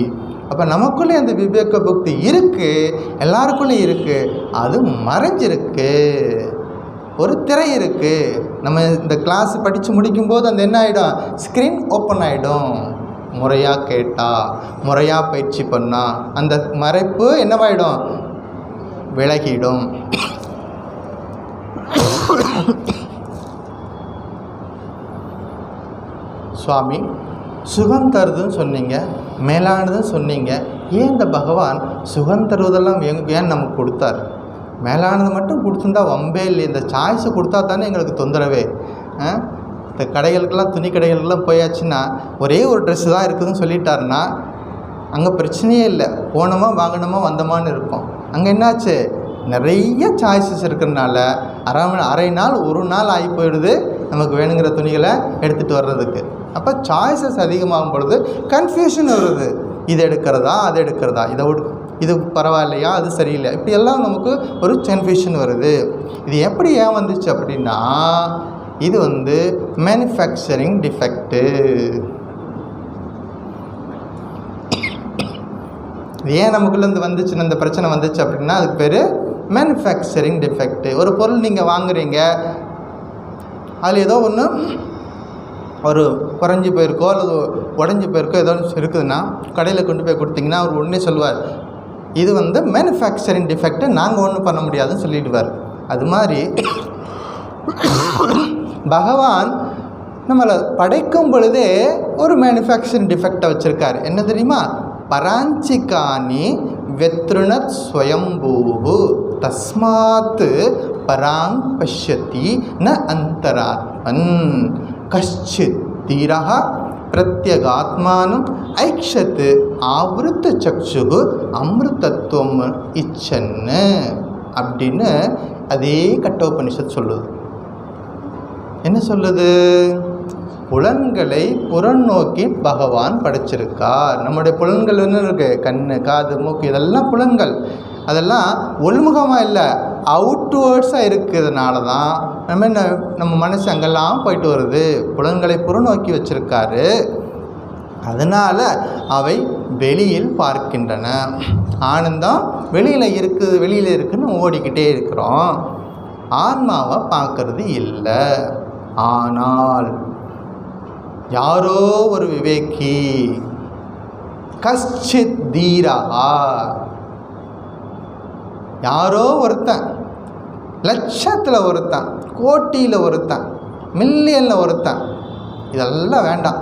அப்போ நமக்குள்ளே அந்த விவேக புத்தி இருக்குது, எல்லாருக்குள்ளே இருக்குது. அது மறைஞ்சிருக்கு, ஒரு திரை இருக்குது. நம்ம இந்த கிளாஸ் படித்து முடிக்கும்போது அந்த என்ன ஆகிடும், ஸ்க்ரீன் ஓப்பன் ஆகிடும். முறையாக கேட்டால், முறையாக பயிற்சி பண்ணால் அந்த மறைப்பு என்னவாயிடும், விலகிடும். சுவாமி, சுகம் தருதுன்னு சொன்னீங்க, மேலானதுன்னு சொன்னீங்க. ஏன் இந்த பகவான் சுகம் தருவதெல்லாம் ஏன் நமக்கு கொடுத்தார்? மேலானது மட்டும் கொடுத்துருந்தா வம்பே இல்லை. இந்த சாய்ஸு கொடுத்தா தானே எங்களுக்கு தொந்தரவே. இந்த கடைகளுக்கெல்லாம், துணி கடைகளுக்கெல்லாம் போயாச்சுன்னா ஒரே ஒரு ட்ரெஸ்ஸு தான் இருக்குதுன்னு சொல்லிட்டாருன்னா அங்கே பிரச்சனையே இல்லை, போனோமா வாங்கினோமா வந்தோமான்னு இருக்கும். அங்கே என்னாச்சு, நிறைய சாய்ஸஸ் இருக்கிறதுனால அரை நாள் ஒரு நாள் ஆகி போயிடுது நமக்கு வேணுங்கிற துணிகளை எடுத்துகிட்டு வர்றதுக்கு. அப்போ சாய்ஸஸ் அதிகமாகும் பொழுது கன்ஃபியூஷன் வருது, இது எடுக்கிறதா அது எடுக்கிறதா, இது பரவாயில்லையா அது சரியில்லை, இப்படி எல்லாம் நமக்கு ஒரு கன்ஃபியூஷன் வருது. இது எப்படி ஏன் வந்துச்சு அப்படின்னா, இது மேனுஃபேக்சரிங் டிஃபெக்ட்டு. இது ஏன் நமக்குள்ளேருந்து வந்துச்சுன்னு இந்த பிரச்சனை வந்துச்சு அப்படின்னா அதுக்கு பேர் மேனுஃபேக்சரிங் டிஃபெக்ட்டு. ஒரு பொருள் நீங்கள் வாங்குறீங்க, அதில் ஏதோ ஒன்று ஒரு குறைஞ்சி போயிருக்கோ அல்லது உடஞ்சி போயிருக்கோ ஏதோ இருக்குதுன்னா கடையில் கொண்டு போய் கொடுத்தீங்கன்னா அவர் உடனே சொல்லுவார், இது மேனுஃபேக்சரிங் டிஃபெக்ட்டு, நாங்கள் ஒன்றும் பண்ண முடியாதுன்னு சொல்லிடுவார். அது மாதிரி பகவான் நம்மளை படைக்கும் பொழுதே ஒரு மேனுஃபேக்சரிங் டிஃபெக்டை வச்சுருக்காரு. என்ன தெரியுமா, பராஞ்சிகானி வெத்ருணத் ஸ்வயம்பூஹு தஸ்மாத் பராங் பஷ்யதி ந அந்தராத்மன் கஷ்சித் தீரஹ பிரத்யகாத்மானம் ஐக்ஷத் ஆவிருத்த சக்ஷு அமிர்தத்துவம் இச்சன்னு அப்படின்னு அதே கட்டோபனிஷத் சொல்லுது. என்ன சொல்லுது, புலன்களை புறநோக்கி பகவான் படைச்சிருக்கார். நம்முடைய புலன்கள் என்ன இருக்குது, கண்ணு காது மூக்கு இதெல்லாம் புலன்கள். அதெல்லாம் உள்முகமாக இல்லை, அவுட்வேர்ட்ஸாக இருக்கிறதுனால தான் நம்ம மனசு அங்கெல்லாம் போயிட்டு வருது. புலன்களை புறநோக்கி வச்சுருக்காரு, அதனால் அவை வெளியில் பார்க்கின்றன. ஆனந்தம் வெளியில் இருக்குதுன்னு ஓடிக்கிட்டே இருக்கிறோம், ஆன்மாவை பார்க்கறது இல்லை. ஆனால் யாரோ ஒரு விவேகி கஷ்சித் தீரஹா, யாரோ ஒருத்தன், லட்சத்தில் ஒருத்தன், கோட்டியில் ஒருத்தன், மில்லியனில் ஒருத்தன், இதெல்லாம் வேண்டாம்,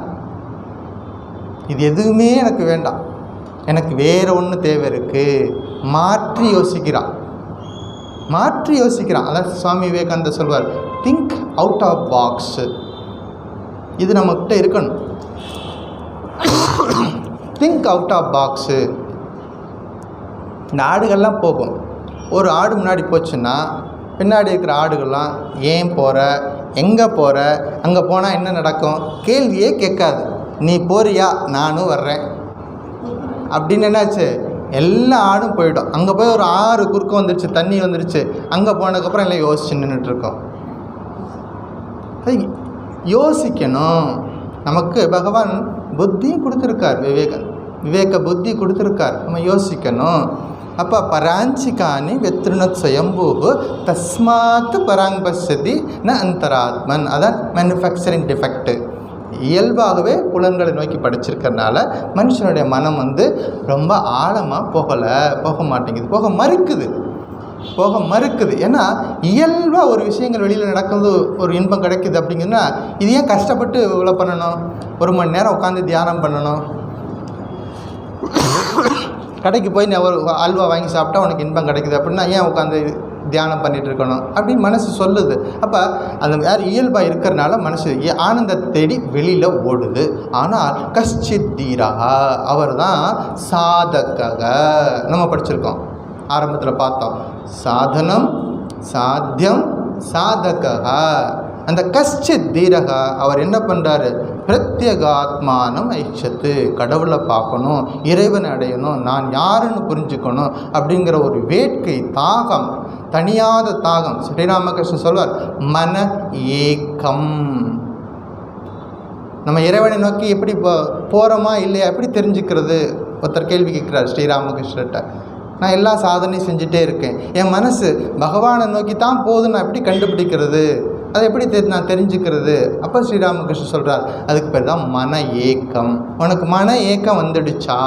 இது எதுவுமே எனக்கு வேண்டாம், எனக்கு வேறு ஒன்று தேவை இருக்குது, மாற்றி யோசிக்கிறான். அதான் சுவாமி விவேகானந்தர் சொல்வார், திங்க் அவுட் ஆஃப் பாக்ஸு. இது நம்மக்கிட்ட இருக்கணும், திங்க் அவுட் ஆஃப் பாக்ஸு. இந்த ஆடுகள்லாம் போகும், ஒரு ஆடு முன்னாடி போச்சுன்னா பின்னாடி இருக்கிற ஆடுகள்லாம் ஏன் போகிற, எங்கே போகிற, அங்கே போனால் என்ன நடக்கும் கேள்வியே கேட்காது. நீ போறியா, நானும் வர்றேன் அப்படின்னு என்னாச்சு, எல்லா ஆடும் போயிடும். அங்கே போய் ஒரு ஆறு குறுக்க வந்துருச்சு, தண்ணி வந்துருச்சு, அங்கே போனதுக்கப்புறம் எல்லாம் யோசிச்சு நின்றுட்டுருக்கோம். யோசிக்கணும். நமக்கு பகவான் புத்தியும் கொடுத்துருக்கார், விவேக புத்தி கொடுத்துருக்கார், நம்ம யோசிக்கணும். அப்போ பராஞ்சிகானி வெத்ருணத் ஸ்வயம்பூஹு தஸ்மாத் பராங் பஷ்யதி ந அந்தராத்மன். அதான் மேனுஃபேக்சரிங் டிஃபெக்ட்டு. இயல்பாகவே புலன்களை நோக்கி படிச்சிருக்கிறதுனால மனுஷனுடைய மனம் ரொம்ப ஆழமாக போக மாட்டேங்குது, போக மறுக்குது. போக மறுக்குது. ஏன்னா இயல்பாக ஒரு விஷயங்கள் வெளியில் நடக்கிறது, ஒரு இன்பம் கிடைக்குது அப்படிங்கன்னா இது ஏன் கஷ்டப்பட்டு இவ்வளோ பண்ணணும்? 1 மணி நேரம் உட்காந்து தியானம் பண்ணணும். கடைக்கு போய் நான் ஒரு அல்வா வாங்கி சாப்பிட்டா உனக்கு இன்பம் கிடைக்குது அப்படின்னா ஏன் உட்காந்து தியானம் பண்ணிகிட்டு இருக்கணும் அப்படின்னு மனசு சொல்லுது. அப்போ அது யார் இயல்பாக இருக்கிறனால மனசு ஆனந்தத்தை தேடி வெளியில் ஓடுது. ஆனால் கஷ்சித் தீரஹா, அவர் தான் சாதகக. நம்ம படிச்சிருக்கோம், ஆரம்பத்தில் பார்த்தோம். சாதனம், சாத்தியம், சாதகா. அந்த கஷ்சித் தீரகா அவர் என்ன பண்ணுறாரு? பிரத்யேகாத்மானம் ஐஷத்து, கடவுளை பார்க்கணும், இறைவனை அடையணும், நான் யாருன்னு புரிஞ்சுக்கணும் அப்படிங்கிற ஒரு வேட்கை, தாகம், தனியாத தாகம். ஸ்ரீராமகிருஷ்ணன் சொல்வார், மன ஏக்கம். நம்ம இறைவனை நோக்கி எப்படி போகிறோமா இல்லையா எப்படி தெரிஞ்சுக்கிறது? ஒருத்தர் கேள்வி கேட்குறாரு ஸ்ரீராமகிருஷ்ணர்கிட்ட. நான் எல்லா சாதனையும் செஞ்சுட்டே இருக்கேன், என் மனசு பகவானை நோக்கி தான் போகுது, நான் எப்படி கண்டுபிடிக்கிறது? அதை எப்படி நான் தெரிஞ்சுக்கிறது? அப்போ ஸ்ரீராமகிருஷ்ணன் சொல்கிறார், அதுக்கு பேர் தான் மன ஏக்கம். உனக்கு மன ஏக்கம் வந்துடுச்சா?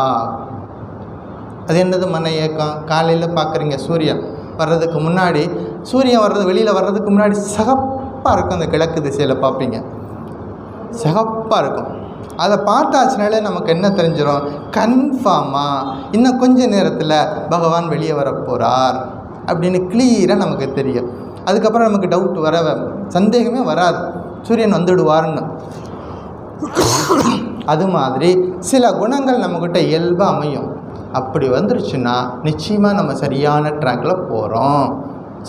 அது என்னது மன ஏக்கம்? காலையில் பார்க்குறீங்க, சூரியன் வர்றதுக்கு முன்னாடி, சூரியன் வெளியில் வர்றதுக்கு முன்னாடி சிகப்பாக இருக்கும். அந்த கிழக்கு திசையில் பார்ப்பீங்க, சிகப்பாக இருக்கும். அதை பார்த்தாச்சுனாலே நமக்கு என்ன தெரிஞ்சிடும்? கன்ஃபார்மாக இன்னும் கொஞ்ச நேரத்தில் பகவான் வெளியே வரப்போகிறார் அப்படின்னு கிளியராக நமக்கு தெரியும். அதுக்கப்புறம் நமக்கு டவுட் சந்தேகமே வராது, சூரியன் வந்துடுவார்னு. அது மாதிரி சில குணங்கள் நம்மக்கிட்ட இயல்பாக அமையும். அப்படி வந்துருச்சுன்னா நிச்சயமாக நம்ம சரியான ட்ராக்கில் போகிறோம்,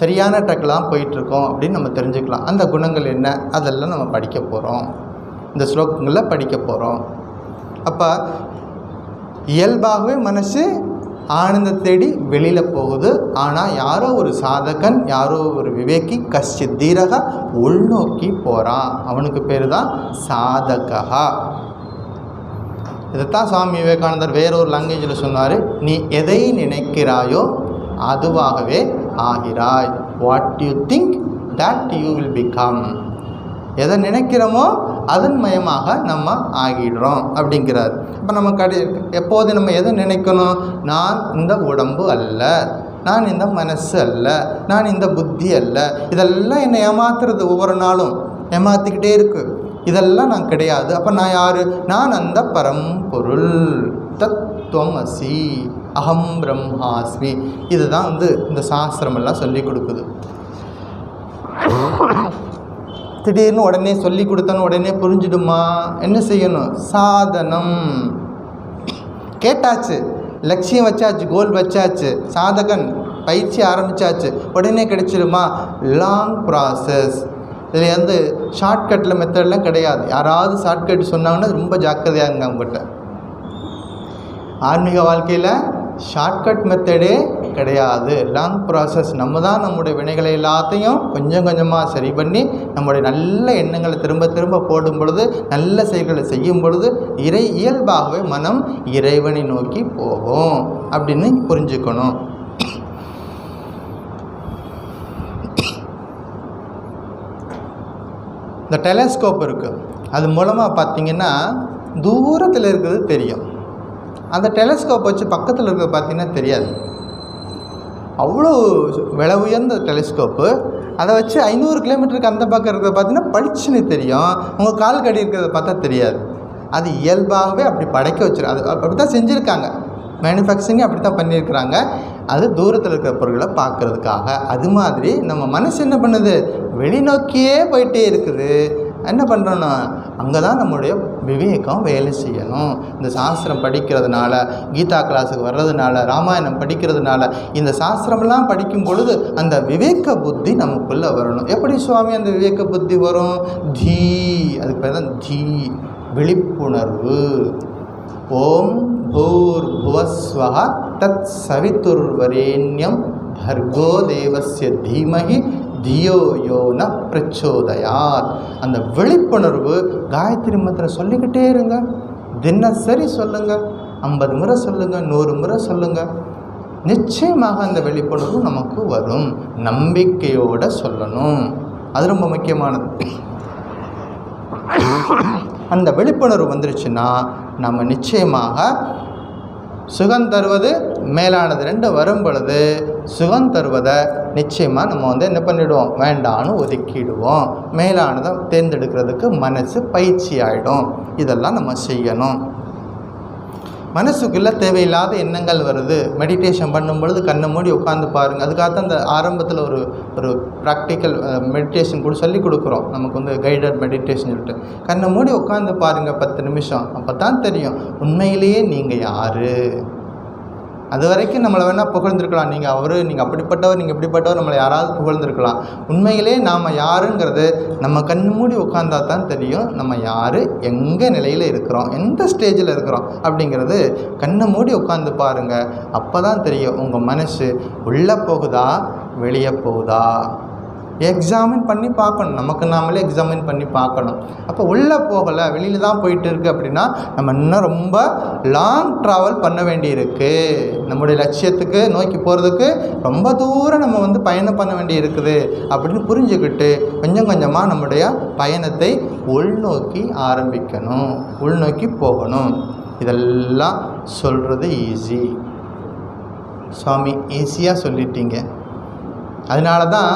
சரியான ட்ராக்கில் தான் போயிட்டுருக்கோம் அப்படின்னு நம்ம தெரிஞ்சுக்கலாம். அந்த குணங்கள் என்ன, அதெல்லாம் நம்ம படிக்க போகிறோம், இந்த ஸ்லோகங்களில் படிக்க போகிறோம். அப்போ இயல்பாகவே மனசு ஆனந்த தேடி வெளியில் போகுது. ஆனால் யாரோ ஒரு சாதகன், யாரோ ஒரு விவேகி, கஷ்சித் தீரகா உள்நோக்கி போகிறான், அவனுக்கு பேர் தான் சாதகா. இதைத்தான் சுவாமி விவேகானந்தர் வேறொரு லாங்குவேஜில் சொன்னார், நீ எதை நினைக்கிறாயோ அதுவாகவே ஆகிறாய். What you think that you will become. எதை நினைக்கிறோமோ அதன் மயமாக நம்ம ஆகிடுறோம் அப்படிங்கிறார். இப்போ நம்ம எப்போது நம்ம எதை நினைக்கணும்? நான் இந்த உடம்பு அல்ல, நான் இந்த மனசு அல்ல, நான் இந்த புத்தி அல்ல. இதெல்லாம் என்னை ஏமாத்துறது, ஒவ்வொரு நாளும் ஏமாற்றிக்கிட்டே இருக்குது. இதெல்லாம் நான் கிடையாது. அப்போ நான் யார்? நான் அந்த பரம்பொருள், தத்துவம் அசி, அகம் பிரம்மாஸ்மி. இதுதான் இந்த சாஸ்திரமெல்லாம் சொல்லி கொடுக்குது. திடீர்னு உடனே சொல்லி கொடுத்தோன்னு உடனே புரிஞ்சிடுமா? என்ன செய்யணும்? சாதனம். கேட்டாச்சு, லட்சியம் வச்சாச்சு, கோல் வச்சாச்சு, சாதகன் பயிற்சி ஆரம்பித்தாச்சு, உடனே கிடைச்சிடுமா? Long process. இதில் ஷார்ட்கட்டில் மெத்தட்லாம் கிடையாது. யாராவது ஷார்ட்கட் சொன்னாங்கன்னா ரொம்ப ஜாக்கிரதையாக இருங்க. அவங்ககிட்ட ஆன்மீக வாழ்க்கையில் ஷார்ட்கட் மெத்தடே கிடையாது, லாங் ப்ராசஸ். நம்ம தான் நம்முடைய வினைகளை எல்லாத்தையும் கொஞ்சம் கொஞ்சமாக சரி பண்ணி நம்முடைய நல்ல எண்ணங்களை திரும்ப திரும்ப போடும் பொழுது, நல்ல செயல்களை செய்யும் பொழுது இயல்பாகவே மனம் இறைவனை நோக்கி போகும் அப்படின்னு புரிஞ்சுக்கணும். இந்த டெலஸ்கோப் இருக்குது, அது மூலமாக பார்த்திங்கன்னா தூரத்தில் இருக்கிறது தெரியும். அந்த டெலஸ்கோப் வச்சு பக்கத்தில் இருக்கிறது பார்த்திங்கன்னா தெரியாது. அவ்வளோ விலை உயர்ந்த டெலிஸ்கோப்பு. அதை வச்சு 500 கிலோமீட்டருக்கு அந்த பக்கம் இருக்கிறத பார்த்தீங்கன்னா பளிச்சுன்னு தெரியும், உங்கள் கால் கடி இருக்கிறத பார்த்தா தெரியாது. அது இயல்பாகவே அப்படி படைக்க வச்சிரு, அது அப்படி தான் செஞ்சுருக்காங்க, மேனுஃபேக்சரிங் அப்படி தான் பண்ணியிருக்கிறாங்க. அது தூரத்தில் இருக்கிற பொருட்களை பார்க்குறதுக்காக. அது மாதிரி நம்ம மனசு என்ன பண்ணுது? வெளிநோக்கியே போயிட்டே இருக்குது. என்ன பண்ணுறோன்னா அங்கே தான் நம்முடைய விவேகம் வேலை செய்யணும். இந்த சாஸ்திரம் படிக்கிறதுனால, கீதா கிளாஸுக்கு வர்றதுனால, ராமாயணம் படிக்கிறதுனால, இந்த சாஸ்திரமெல்லாம் படிக்கும் பொழுது அந்த விவேக புத்தி நமக்குள்ளே வரணும். எப்படி சுவாமி அந்த விவேக புத்தி வரும்? தீ, அதுக்கு பேர் தான் தீ, விழிப்புணர்வு. ஓம் பூர்புவஸ்வஹ தத் சவிதுர்வரேண்யம் பர்கோ தேவஸ்ய தீமஹி தியோ யோ ந பிரச்சோதயாத். அந்த விழிப்புணர்வு காயத்ரி மந்திரம் சொல்லிக்கிட்டே இருங்க, தினசரி சொல்லுங்கள், 50 முறை சொல்லுங்கள், 100 முறை சொல்லுங்கள். நிச்சயமாக அந்த விழிப்புணர்வு நமக்கு வரும். நம்பிக்கையோடு சொல்லணும், அது ரொம்ப முக்கியமானது. அந்த விழிப்புணர்வு வந்துருச்சுன்னா நம்ம நிச்சயமாக சுகம் தருவது மேலானது. ரெண்டும் வரும் பொழுது சுகம் தருவதை நிச்சயமாக நம்ம என்ன பண்ணிவிடுவோம், வேண்டான்னு ஒதுக்கிடுவோம். மேலானதை தேர்ந்தெடுக்கிறதுக்கு மனசு பயிற்சி ஆகிடும். இதெல்லாம் நம்ம செய்யணும். மனசுக்குள்ளே தேவையில்லாத எண்ணங்கள் வருது. மெடிடேஷன் பண்ணும் பொழுது கண்ணை மூடி உட்காந்து பாருங்கள். அதுக்காக அந்த ஆரம்பத்தில் ஒரு ப்ராக்டிக்கல் மெடிடேஷன் கூட சொல்லி கொடுக்குறோம். நமக்கு கைடட் மெடிடேஷன் சொல்லிட்டு கண்ணை மூடி உட்காந்து பாருங்கள் 10 நிமிஷம். அப்போ தான் தெரியும் உண்மையிலேயே நீங்கள் யார். அது வரைக்கும் நம்மளை வேணால் புகழ்ந்துருக்கலாம், நீங்கள் அப்படிப்பட்டவர், நீங்கள் இப்படிப்பட்டவர், நம்மளை யாராவது புகழ்ந்துருக்கலாம். உண்மையிலே நாம் யாருங்கிறது நம்ம கண்ணு மூடி உட்காந்தா தான் தெரியும் நம்ம யார், எங்கே நிலையில் இருக்கிறோம், எந்த ஸ்டேஜில் இருக்கிறோம் அப்படிங்கிறது. கண்ணை மூடி உட்காந்து பாருங்கள். அப்போ தான் தெரியும் உங்கள் மனசு உள்ளே போகுதா வெளியே போகுதா. எக்ஸாமின் பண்ணி பார்க்கணும். நமக்கு நாமளே எக்ஸாமின் பண்ணி பார்க்கணும். அப்போ உள்ளே போகலை, வெளியில் தான் போயிட்டு இருக்குது அப்படின்னா நம்ம இன்னும் ரொம்ப லாங் ட்ராவல் பண்ண வேண்டியிருக்கு. நம்முடைய லட்சியத்துக்கு நோக்கி போகிறதுக்கு ரொம்ப தூரம் நம்ம பயணம் பண்ண வேண்டி இருக்குது அப்படின்னு புரிஞ்சுக்கிட்டு கொஞ்சம் கொஞ்சமாக நம்முடைய பயணத்தை உள்நோக்கி ஆரம்பிக்கணும், உள்நோக்கி போகணும். இதெல்லாம் சொல்கிறது ஈஸி. சுவாமி ஈஸியாக சொல்லிட்டீங்க. அதனால தான்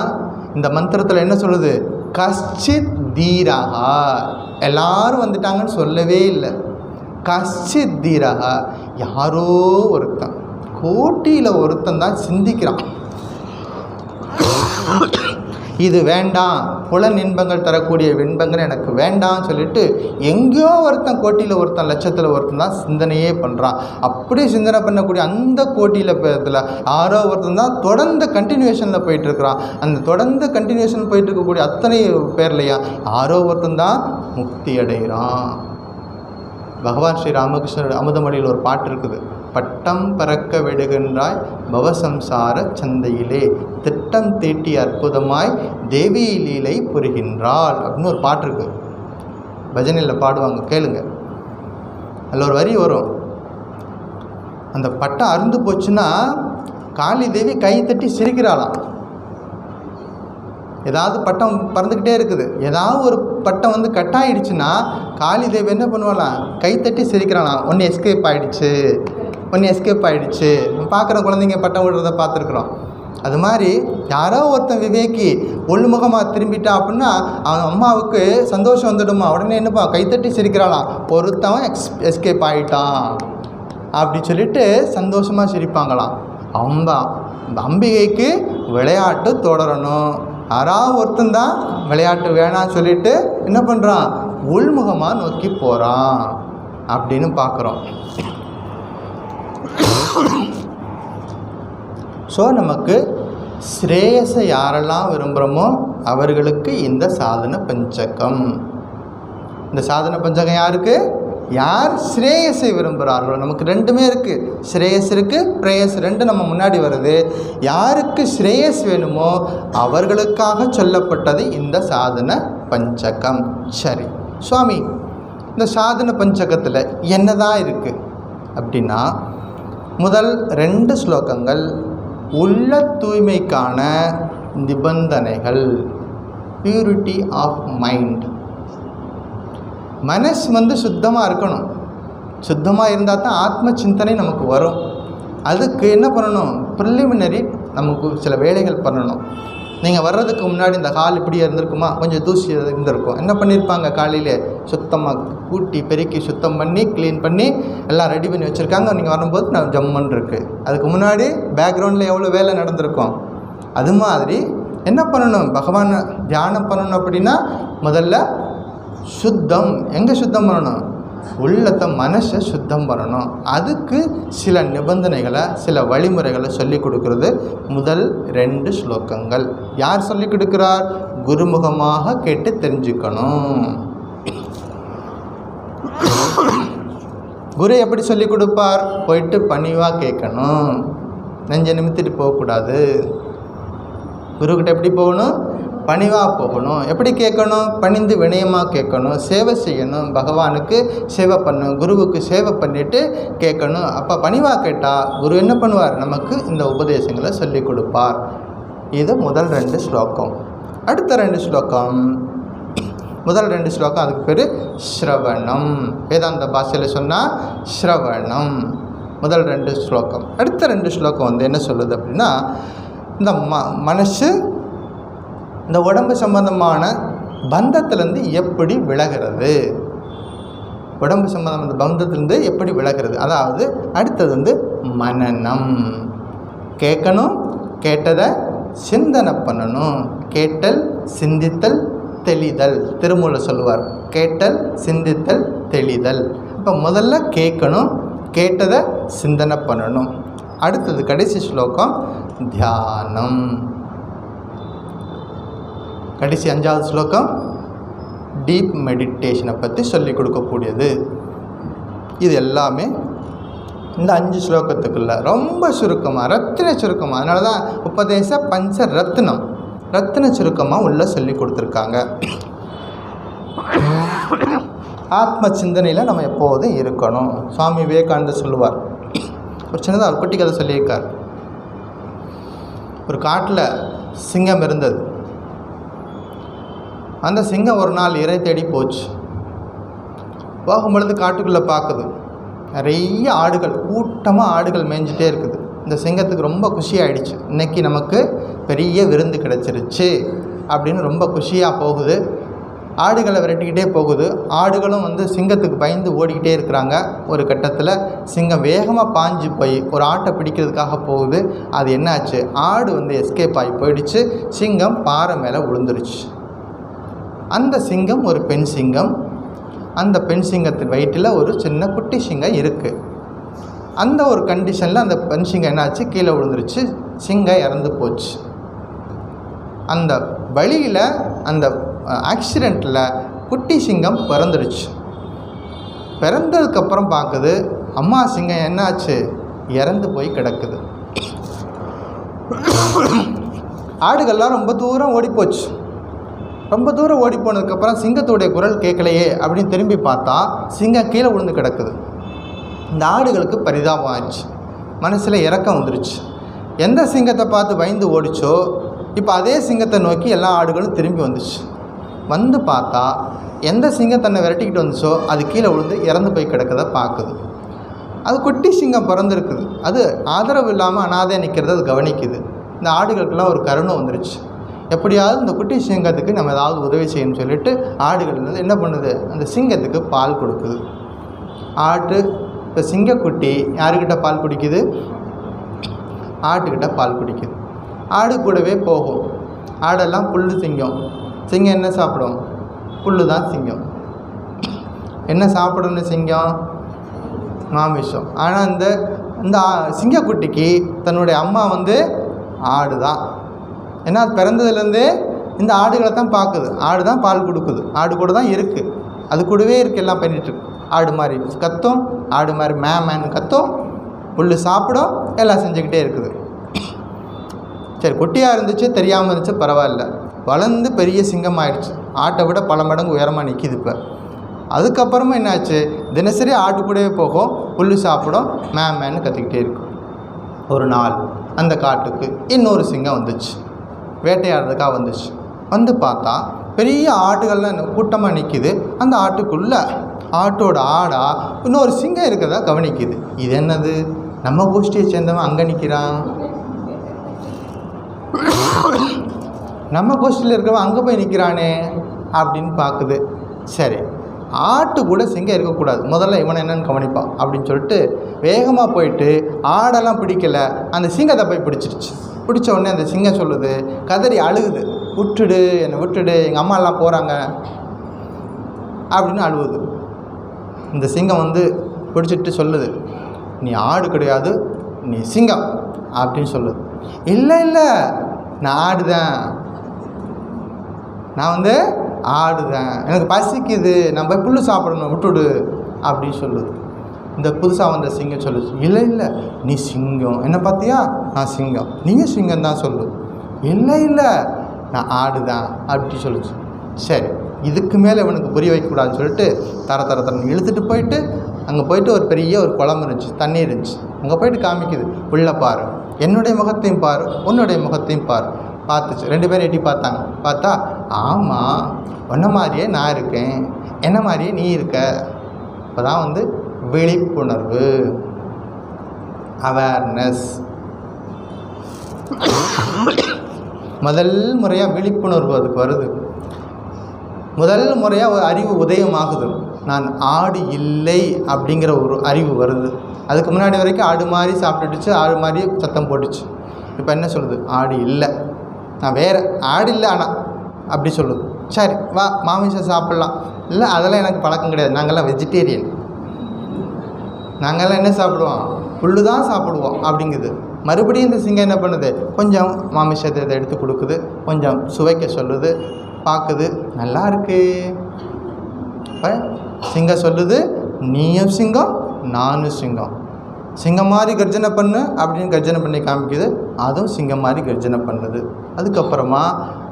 இந்த மந்திரத்தில் என்ன சொல்லுது, கஷ்சித் தீரஹா. எல்லாரும் வந்துட்டாங்கன்னு சொல்லவே இல்லை. கஷ்சித் தீரஹா, யாரோ ஒருத்தன், கோட்டியில் ஒருத்தன் தான் சிந்திக்கிறான். இது வேண்டாம், புலன் இன்பங்கள் தரக்கூடிய இன்பங்கள் எனக்கு வேண்டாம்னு சொல்லிட்டு எங்கேயோ ஒருத்தன், கோட்டியில் ஒருத்தன், லட்சத்தில் ஒருத்தன் தான் சிந்தனையே பண்ணுறான். அப்படி சிந்தனை பண்ணக்கூடிய அந்த கோட்டியில் பேரத்தில் யாரோ ஒருத்தன் தான் தொடர்ந்து கண்டினியூஷனில் போயிட்டுருக்கிறான். அந்த தொடர்ந்து கண்டினியூஷன் போயிட்டு இருக்கக்கூடிய அத்தனை பேர்லையா யாரோ ஒருத்தன் தான் முக்தி அடைகிறான். பகவான் ஸ்ரீ ராமகிருஷ்ணர் அமுதமொழியில் ஒரு பாட்டு இருக்குது. பட்டம் பறக்க விடுகின்றாய் பவசம்சார சந்தையிலே, திட்டம் தீட்டி அற்புதமாய் தேவி லீலை புரிகின்றாள் அப்படின்னு ஒரு பாட்டு இருக்குது. பஜனையில் பாடுவாங்க, கேளுங்க. அதில் ஒரு வரி வரும். அந்த பட்டம் அறுந்து போச்சுன்னா காளி தேவி கை தட்டி சிரிக்கிறாளாம். ஏதாவது பட்டம் பறந்துக்கிட்டே இருக்குது, ஏதாவது ஒரு பட்டம் கட்டாயிடுச்சுன்னா காளி தேவி என்ன பண்ணுவாளாம், கைத்தட்டி சிரிக்கிறாளாம். ஒன்று எஸ்கேப் ஆகிடுச்சு, ஒன்று எஸ்கேப் ஆகிடுச்சு. பார்க்குற குழந்தைங்க பட்டம் விடுறத பார்த்துருக்குறோம். அது மாதிரி யாரோ ஒருத்தன் விவேக்கி உள்முகமாக திரும்பிட்டா அப்படின்னா அவன் அம்மாவுக்கு சந்தோஷம் வந்துடுமா. உடனே என்னப்பா கைத்தட்டி சிரிக்கிறாளாம், ஒருத்தவன் எஸ்கேப் ஆகிட்டான் அப்படி சொல்லிட்டு சந்தோஷமாக சிரிப்பாங்களாம். அம்பிகைக்கு விளையாட்டு தொடரணும். யாராவது ஒருத்தன் தான் விளையாட்டு வேணான்னு சொல்லிட்டு என்ன பண்ணுறான், உள்முகமாக நோக்கி போகிறான் அப்படின்னு பார்க்குறோம். ஸோ நமக்கு ஸ்ரேயஸை யாரெல்லாம் விரும்புகிறோமோ அவர்களுக்கு இந்த சாதன பஞ்சகம். இந்த சாதன பஞ்சகம் யாருக்கு, யார் ஸ்ரேயஸை விரும்புகிறார்களோ. நமக்கு ரெண்டுமே இருக்குது, ஸ்ரேயஸ் இருக்குது, பிரேயஸ், ரெண்டு நம்ம முன்னாடி வருது. யாருக்கு ஸ்ரேயஸ் வேணுமோ அவர்களுக்காக சொல்லப்பட்டது இந்த சாதன பஞ்சகம். சரி சுவாமி, இந்த சாதன பஞ்சகத்தில் என்னதான் இருக்குது அப்படின்னா, முதல் 2 ஸ்லோகங்கள் உள்ள தூய்மைக்கான நிபந்தனைகள், பியூரிட்டி ஆஃப் மைண்ட். மனசு சுத்தமாக இருக்கணும். சுத்தமாக இருந்தால் தான் ஆத்ம சிந்தனை நமக்கு வரும். அதுக்கு என்ன பண்ணணும், ப்ரிலிமினரி நமக்கு சில வேலைகள் பண்ணணும். நீங்கள் வர்றதுக்கு முன்னாடி இந்த ஹால் இப்படியே இருந்திருக்குமா, கொஞ்சம் தூசி இருந்திருக்கும். என்ன பண்ணியிருப்பாங்க, காலையிலே சுத்தமாக கூட்டி பெருக்கி சுத்தம் பண்ணி க்ளீன் பண்ணி எல்லாம் ரெடி பண்ணி வச்சுருக்காங்க. நீங்கள் வரும்போது நான் ஜம்மன் இருக்குது. அதுக்கு முன்னாடி பேக்ரவுண்டில் எவ்வளோ வேலை நடந்திருக்கும். அது மாதிரி என்ன பண்ணணும், பகவானை தியானம் பண்ணணும் அப்படின்னா முதல்ல சுத்தம். எங்கே சுத்தம் பண்ணணும், உள்ளத்தை, மனசை சுத்தம் பண்ணணும். அதுக்கு சில நிபந்தனைகளை, சில வழிமுறைகளை சொல்லி கொடுக்கறது முதல் 2 ஸ்லோகங்கள். யார் சொல்லி கொடுக்குறார், குருமுகமாக கேட்டு தெரிஞ்சுக்கணும். குரு எப்படி சொல்லி கொடுப்பார், போயிட்டு பணிவாக கேட்கணும், நெஞ்சை நிமித்திட்டு போகக்கூடாது. குருக்கிட்ட எப்படி போகணும், பணிவாக போகணும். எப்படி கேட்கணும், பணிந்து வினயமாக கேட்கணும், சேவை செய்யணும், பகவானுக்கு சேவை பண்ணணும், குருவுக்கு சேவை பண்ணிவிட்டு கேட்கணும். அப்போ பணிவாக கேட்டால் குரு என்ன பண்ணுவார், நமக்கு இந்த உபதேசங்களை சொல்லி கொடுப்பார். இது முதல் 2 ஸ்லோகம். அடுத்த 2 ஸ்லோகம், முதல் 2 ஸ்லோகம் அதுக்கு பேர் ஸ்ரவணம். வேதாந்த பாஷையில் சொன்னால் ஸ்ரவணம். முதல் 2 ஸ்லோகம். அடுத்த 2 ஸ்லோகம் வந்து என்ன சொல்லுது அப்படின்னா, இந்த மனசு இந்த உடம்பு சம்பந்தமான பந்தத்திலேருந்து எப்படி விலகிறது, உடம்பு சம்பந்தமான பந்தத்திலேருந்து எப்படி விலகிறது. அதாவது அடுத்தது வந்து மனனம். கேட்கணும், கேட்டதை சிந்தனை பண்ணணும். கேட்டல், சிந்தித்தல், தெளிதல். திருமூலர் சொல்லுவார், கேட்டல், சிந்தித்தல், தெளிதல். இப்போ முதல்ல கேட்கணும், கேட்டதை சிந்தனை பண்ணணும். அடுத்தது கடைசி ஸ்லோகம் தியானம். கடைசி 5வது ஸ்லோகம் டீப் மெடிடேஷனை பற்றி சொல்லிக் கொடுக்கக்கூடியது. இது எல்லாமே இந்த 5 ஸ்லோகத்துக்குள்ள ரொம்ப சுருக்கமாக, ரத்தின சுருக்கமாக. அதனால தான் உபதேச பஞ்ச ரத்னம், ரத்தின சுருக்கமாக உள்ள சொல்லி கொடுத்துருக்காங்க. ஆத்ம சிந்தனையில் நம்ம எப்போதும் இருக்கணும். சுவாமி விவேகானந்தர் சொல்லுவார், ஒரு சின்னதாக ஒரு குட்டி கதை சொல்லியிருக்கார். ஒரு காட்டில் சிங்கம் இருந்தது. அந்த சிங்கம் ஒரு நாள் இறை தேடி போச்சு. போகும்பொழுது காட்டுக்குள்ளே பார்க்குது, நிறைய ஆடுகள், கூட்டமாக ஆடுகள் மேய்ஞ்சிட்டே இருக்குது. இந்த சிங்கத்துக்கு ரொம்ப குஷியாகிடுச்சு, இன்றைக்கி நமக்கு பெரிய விருந்து கிடச்சிருச்சு அப்படின்னு ரொம்ப குஷியாக போகுது. ஆடுகளை விரட்டிக்கிட்டே போகுது. ஆடுகளும் வந்து சிங்கத்துக்கு பயந்து ஓடிக்கிட்டே இருக்கிறாங்க. ஒரு கட்டத்தில் சிங்கம் வேகமாக பாஞ்சு போய் ஒரு ஆட்டை பிடிக்கிறதுக்காக போகுது. அது என்னாச்சு, ஆடு வந்து எஸ்கேப் ஆகி போயிடுச்சு. சிங்கம் பாறை மேலே விழுந்துருச்சு. அந்த சிங்கம் ஒரு பெண் சிங்கம். அந்த பெண் சிங்கத்தின் வயிற்றில் ஒரு சின்ன குட்டி சிங்கம் இருக்குது. அந்த ஒரு கண்டிஷனில் அந்த பெண் சிங்கம் என்னாச்சு, கீழே விழுந்துருச்சு. சிங்கம் இறந்து போச்சு. அந்த வழியில், அந்த ஆக்சிடெண்ட்டில் குட்டி சிங்கம் பிறந்துருச்சு. பிறந்ததுக்கப்புறம் பார்க்குது, அம்மா சிங்கம் என்னாச்சு, இறந்து போய் கிடக்குது. ஆடுகள்லாம் ரொம்ப தூரம் ஓடிப்போச்சு. ரொம்ப தூரம் ஓடி போனதுக்கப்புறம் சிங்கத்துடைய குரல் கேட்கலையே அப்படின்னு திரும்பி பார்த்தா சிங்கம் கீழே விழுந்து கிடக்குது. இந்த ஆடுகளுக்கு பரிதாபம் ஆச்சு, மனசில் இறக்கம் வந்துருச்சு. எந்த சிங்கத்தை பார்த்து பயந்து ஓடிச்சோ இப்போ அதே சிங்கத்தை நோக்கி எல்லா ஆடுகளும் திரும்பி வந்துச்சு. வந்து பார்த்தா எந்த சிங்கம் தன்னை விரட்டிக்கிட்டு வந்துச்சோ அது கீழே விழுந்து இறந்து போய் கிடக்கிறத பார்க்குது. அது குட்டி சிங்கம் பிறந்திருக்குது. அது ஆதரவு இல்லாமல் அனாதையாக நிற்கிறத அது கவனிக்குது. இந்த ஆடுகளுக்கெல்லாம் ஒரு கருணை வந்துருச்சு. எப்படியாவது இந்த குட்டி சிங்கத்துக்கு நம்ம ஏதாவது உதவி செய்யணும்னு சொல்லிட்டு ஆடுகள் வந்து என்ன பண்ணுது, அந்த சிங்கத்துக்கு பால் கொடுக்குது. இப்போ சிங்கக்குட்டி யாருக்கிட்ட பால் குடிக்குது, ஆட்டுக்கிட்ட பால் குடிக்குது. ஆடு கூடவே போகும். ஆடெல்லாம் புல் திங்கும். சிங்கம் என்ன சாப்பிடும், புல் தான் சிங்கம். என்ன சாப்பிடணும் சிங்கம், மாமிசம். ஆனால் இந்த சிங்கக்குட்டிக்கு தன்னுடைய அம்மா வந்து ஆடு தான். ஏன்னா அது பிறந்ததுலேருந்தே இந்த ஆடுகளை தான் பார்க்குது. ஆடு தான் பால் கொடுக்குது, ஆடு கூட தான் இருக்குது, அது கூடவே இருக்குது, எல்லாம் பண்ணிகிட்ருக்கு. ஆடு மாதிரி கத்தும், ஆடு மாதிரி மேன்னு கத்தும், புல் சாப்பிடும், எல்லாம் செஞ்சுக்கிட்டே இருக்குது. சரி, குட்டியாக இருந்துச்சு, தெரியாமல் இருந்துச்சு, பரவாயில்ல. வளர்ந்து பெரிய சிங்கம் ஆயிடுச்சு, ஆட்டை விட பல மடங்கு உயரமாக நிற்கிது. இப்போ அதுக்கப்புறமா என்னாச்சு, தினசரி ஆட்டு கூடவே போகும், புல் சாப்பிடும், மேன்னு கத்திக்கிட்டே இருக்கும். ஒரு நாள் அந்த காட்டுக்கு இன்னொரு சிங்கம் வந்துச்சு, வேட்டையாடுறதுக்காக வந்துச்சு. வந்து பார்த்தா பெரிய ஆட்டுகள்லாம் கூட்டமாக நிற்கிது. அந்த ஆட்டுக்குள்ளே ஆட்டோட ஆடா இன்னொரு சிங்கம் இருக்கிறதா கவனிக்குது. இது என்னது, நம்ம கோஷ்டியை சேர்ந்தவன் அங்கே நிற்கிறான், நம்ம கோஷ்டியில் இருக்கிறவன் அங்கே போய் நிற்கிறானே அப்படின்னு பார்க்குது. சரி, ஆட்டு கூட சிங்கம் இருக்கக்கூடாது, முதல்ல இவனை என்னென்னு கவனிப்பான் அப்படின்னு சொல்லிட்டு வேகமாக போயிட்டு ஆடெல்லாம் பிடிக்கலை, அந்த சிங்கத்தை போய் பிடிச்சிருச்சு. பிடிச்ச உடனே அந்த சிங்கம் சொல்லுது, கதறி அழுகுது, விட்டுடு என்னை விட்டுடு, எங்கள் அம்மாலாம் போகிறாங்க அப்படின்னு அழுவுது. இந்த சிங்கம் வந்து பிடிச்சிட்டு சொல்லுது, நீ ஆடு கிடையாது, நீ சிங்கம் அப்படின்னு சொல்லுது. இல்லை இல்லை, நான் ஆடுதான், நான் வந்து ஆடுதான், எனக்கு பசிக்குது, நான் போய் புல் சாப்பிடணும், விட்டுடு அப்படின்னு சொல்லுது. இந்த புதுசாக வந்த சிங்கம் சொல்லுச்சு, இல்லை இல்லை நீ சிங்கம், என்ன பார்த்தியா, நான் சிங்கம், நீங்கள் சிங்கம் தான் சொல்லு. இல்லை இல்லை நான் ஆடுதான் அப்படி சொல்லுச்சு. சரி, இதுக்கு மேலே இவனுக்கு புரிய வைக்கக்கூடாதுன்னு சொல்லிட்டு தரன்னு இழுத்துட்டு போயிட்டு அங்கே போயிட்டு ஒரு பெரிய ஒரு குளம் இருந்துச்சு, தண்ணி இருந்துச்சு. அங்கே போயிட்டு காமிக்குது, உள்ளே பாரு, என்னுடைய முகத்தையும் பாரு, உன்னுடைய முகத்தையும் பாரு. பார்த்துச்சு, 2 பேரும் எட்டி பார்த்தாங்க. பார்த்தா ஆமாம், உன்ன மாதிரியே நான் இருக்கேன், என்ன மாதிரியே நீ இருக்க. இப்போ தான் வந்து விழிப்புணர்வு. அவேர்னஸ். முதல் முறையாக விழிப்புணர்வு அதுக்கு வருது. முதல் முறையாக ஒரு அறிவு உதயமாகுது. நான் ஆடு இல்லை அப்படிங்கிற ஒரு அறிவு வருது. அதுக்கு முன்னாடி வரைக்கும் ஆடு மாதிரி சாப்பிட்டுடுச்சு, ஆடு மாதிரி சத்தம் போட்டுச்சு. இப்போ என்ன சொல்லுது? ஆடு இல்லை, நான் வேறு ஆடு இல்லை ஆனால் அப்படி சொல்லுது. சரி வா மாமிசம் சாப்பிட்லாம். இல்லை அதெல்லாம் எனக்கு பழக்கம் கிடையாது, நாங்கள்லாம் வெஜிடேரியன், நாங்கள்லாம் என்ன சாப்பிடுவோம்? புல்லு தான் சாப்பிடுவோம் அப்படிங்குது. மறுபடியும் இந்த சிங்கம் என்ன பண்ணுது? கொஞ்சம் மாமிசத்தை இதை எடுத்து கொடுக்குது, கொஞ்சம் சுவைக்க சொல்லுது, பார்க்குது, நல்லா இருக்கு. இப்போ சிங்கம் சொல்லுது, நீயும் சிங்கம் நானும் சிங்கம், சிங்கம் மாதிரி கர்ஜனை பண்ணு அப்படின்னு கர்ஜனை பண்ணி காமிக்குது. அதுவும் சிங்கம் மாதிரி கர்ஜனை பண்ணுது. அதுக்கப்புறமா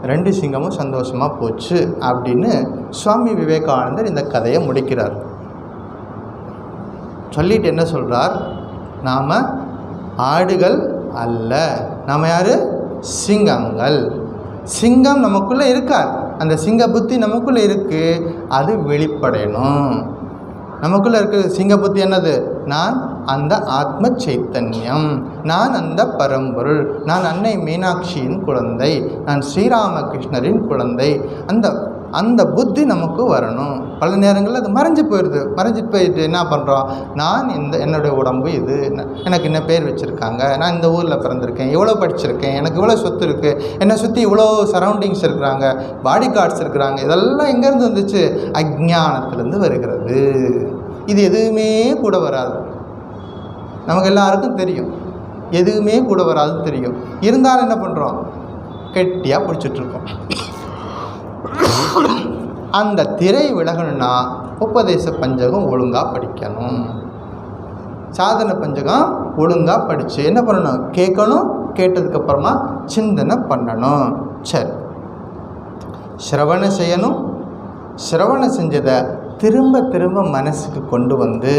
2 சிங்கமும் சந்தோஷமாக போச்சு அப்படின்னு சுவாமி விவேகானந்தர் இந்த கதையை முடிக்கிறார். சொல்லிட்டு என்ன சொல்கிறார்? நாம் ஆடுகள் அல்ல, நாம் யார்? சிங்கங்கள். சிங்கம் நமக்குள்ளே இருக்கார், அந்த சிங்க புத்தி நமக்குள்ளே இருக்குது, அது வெளிப்படையணும். நமக்குள்ளே இருக்கிற சிங்க புத்தி என்னது? நான் அந்த ஆத்ம சைத்தன்யம், நான் அந்த பரம்பொருள், நான் அன்னை மீனாட்சியின் குழந்தை, நான் ஸ்ரீராமகிருஷ்ணரின் குழந்தை. அந்த புத்தி நமக்கு வரணும். பல நேரங்களில் அது மறைஞ்சு போயிட்டு என்ன பண்ணுறோம்? நான் என்னுடைய உடம்பு இது, எனக்கு என்ன பேர் வச்சுருக்காங்க, நான் இந்த ஊரில் பிறந்திருக்கேன், இவ்வளோ படிச்சிருக்கேன், எனக்கு இவ்வளோ சொத்து இருக்குது, என்னை சுற்றி இவ்வளோ சரௌண்டிங்ஸ் இருக்கிறாங்க, பாடி கார்ட்ஸ் இருக்கிறாங்க. இதெல்லாம் எங்கேருந்து வந்துச்சு? அஜ்ஞானத்திலேருந்து வருகிறது. இது எதுவுமே கூட வராது. நமக்கு எல்லாருக்கும் தெரியும், எதுவுமே கூட வராதுன்னு தெரியும். இருந்தாலும் என்ன பண்ணுறோம்? கெட்டியாக பிடிச்சிட்ருக்கோம். அந்த திரை விலகணும்னா உபதேச பஞ்சகம் ஒழுங்காக படிக்கணும், சாதன பஞ்சகம் ஒழுங்காக படித்து என்ன பண்ணணும்? கேட்கணும், கேட்டதுக்கப்புறமா சிந்தனை பண்ணணும். சரி, சிரவணம் செய்யணும், சிரவணம் செஞ்சதை திரும்ப திரும்ப மனசுக்கு கொண்டு வந்து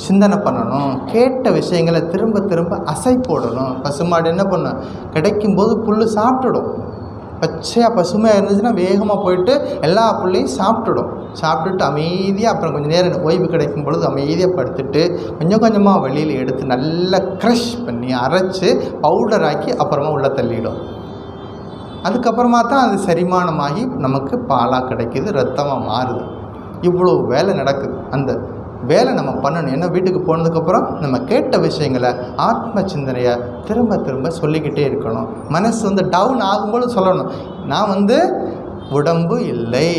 சிந்தனை பண்ணணும். கேட்ட விஷயங்களை திரும்ப திரும்ப அசை போடணும். பசுமாடு என்ன பண்ணும்? கிடைக்கும்போது புல் சாப்பிட்டுடும். பச்சையாக பசுமையாக இருந்துச்சுன்னா வேகமாக போயிட்டு எல்லா புல்லையும் சாப்பிட்டுட்டு அமைதியாக அப்புறம் கொஞ்சம் நேரம் ஓய்வு கிடைக்கும் பொழுது அமைதியாக படுத்துட்டு கொஞ்சம் கொஞ்சமாக வெளியில் எடுத்து நல்லா க்ரஷ் பண்ணி அரைச்சி பவுடராக்கி அப்புறமா உள்ளே தள்ளிடும். அதுக்கப்புறமா தான் அது செரிமானமாகி நமக்கு பாலாக கிடைக்கிது, ரத்தமாக மாறுது. இவ்வளோ வேலை நடக்குது. அந்த வேலை நம்ம பண்ணணும். ஏன்னா வீட்டுக்கு போனதுக்கப்புறம் நம்ம கேட்ட விஷயங்களை ஆத்ம சிந்தனையை திரும்ப திரும்ப சொல்லிக்கிட்டே இருக்கணும். மனசு டவுன் ஆகும்போது சொல்லணும், நான் உடம்பு இல்லை,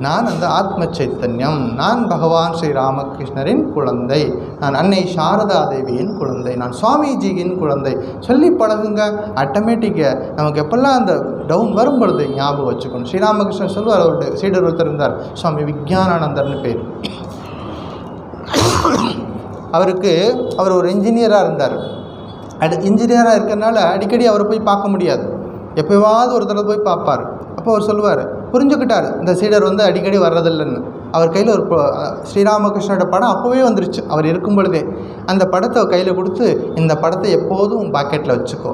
நான் அந்த ஆத்ம சைத்தன்யம், நான் பகவான் ஸ்ரீ ராமகிருஷ்ணரின் குழந்தை, நான் அன்னை சாரதா தேவியின் குழந்தை, நான் சுவாமிஜியின் குழந்தை. சொல்லி பழகுங்க. ஆட்டோமேட்டிக்காக நமக்கு எப்பெல்லாம் அந்த டவுன் வரும் பொழுது ஞாபகம் வச்சுக்கணும். ஸ்ரீராமகிருஷ்ணர் சொல்லுவார், அவருடைய சீடர் ஒருத்தர் இருந்தார், சுவாமி விக்ஞானானந்தர்னு பேர். அவர் ஒரு இன்ஜினியராக இருந்தார். இன்ஜினியராக இருக்கிறனால அடிக்கடி அவரை போய் பார்க்க முடியாது. எப்போவாவது ஒரு தடவை போய் பார்ப்பார். அப்போ அவர் சொல்லுவார், புரிஞ்சுக்கிட்டார் இந்த சீடர் அடிக்கடி வர்றதில்லைன்னு. அவர் கையில் ஒரு ஸ்ரீராமகிருஷ்ணரோட படம் அப்போவே வந்துருச்சு. அவர் இருக்கும் பொழுதே அந்த படத்தை கையில் கொடுத்து, இந்த படத்தை எப்போதும் பாக்கெட்டில் வச்சுக்கோ,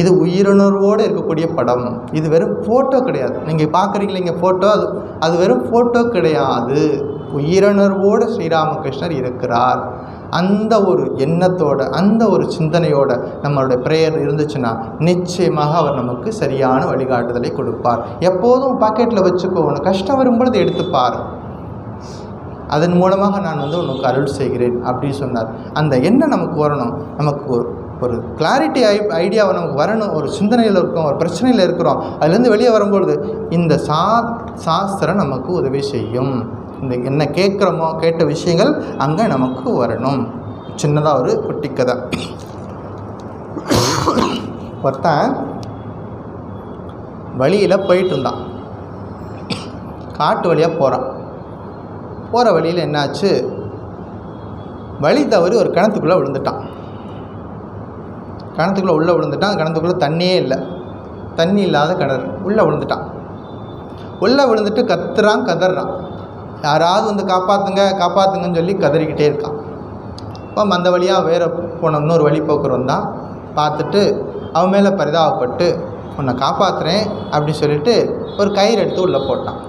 இது உயிருணர்வோடு இருக்கக்கூடிய படம், இது வெறும் ஃபோட்டோ கிடையாது. நீங்கள் பார்க்குறீங்களா இங்கே ஃபோட்டோ, அது வெறும் ஃபோட்டோ கிடையாது, உயிருணர்வோடு ஸ்ரீராமகிருஷ்ணர் இருக்கிறார். அந்த ஒரு எண்ணத்தோட, அந்த ஒரு சிந்தனையோட நம்மளுடைய ப்ரேயர் இருந்துச்சுன்னா நிச்சயமாக அவர் நமக்கு சரியான வழிகாட்டுதலை கொடுப்பார். எப்போதும் பாக்கெட்டில் வச்சுக்கோ, உனக்கு கஷ்டம் வரும்பொழுது எடுத்துப்பார், அதன் மூலமாக நான் உனக்கு அருள் செய்கிறேன் அப்படின்னு சொன்னார். அந்த எண்ணம் நமக்கு வரணும். நமக்கு ஒரு கிளாரிட்டி ஐடியாவை நமக்கு வரணும். ஒரு சிந்தனையில் இருக்கோம், ஒரு பிரச்சனையில் இருக்கிறோம், அதுலேருந்து வெளியே வரும்பொழுது இந்த சாஸ்திரம் நமக்கு உதவி செய்யும். இந்த என்ன கேட்குறோமோ, கேட்ட விஷயங்கள் அங்கே நமக்கு வரணும். சின்னதாக ஒரு குட்டி கதை. ஒருத்தன் வழியில் போயிட்டு இருந்தான், காட்டு வழியாக போகிற வழியில் என்னாச்சு, வழி தவறி ஒரு கிணத்துக்குள்ளே விழுந்துட்டான். கிணத்துக்குள்ளே விழுந்துட்டான். கிணத்துக்குள்ளே தண்ணியே இல்லை, தண்ணி இல்லாத கிணறு. உள்ளே விழுந்துட்டு கதறான். யாராவது காப்பாற்றுங்கன்னு சொல்லி கதறிக்கிட்டே இருக்கான். அப்போ அந்த வழியாக வேறு போன இன்னொரு வழி போக்குறவன் தான் பார்த்துட்டு அவன் மேலே பரிதாபப்பட்டு, உன்னை காப்பாற்றுறேன் அப்படின்னு சொல்லிட்டு ஒரு கயிறு எடுத்து உள்ளே போட்டான்.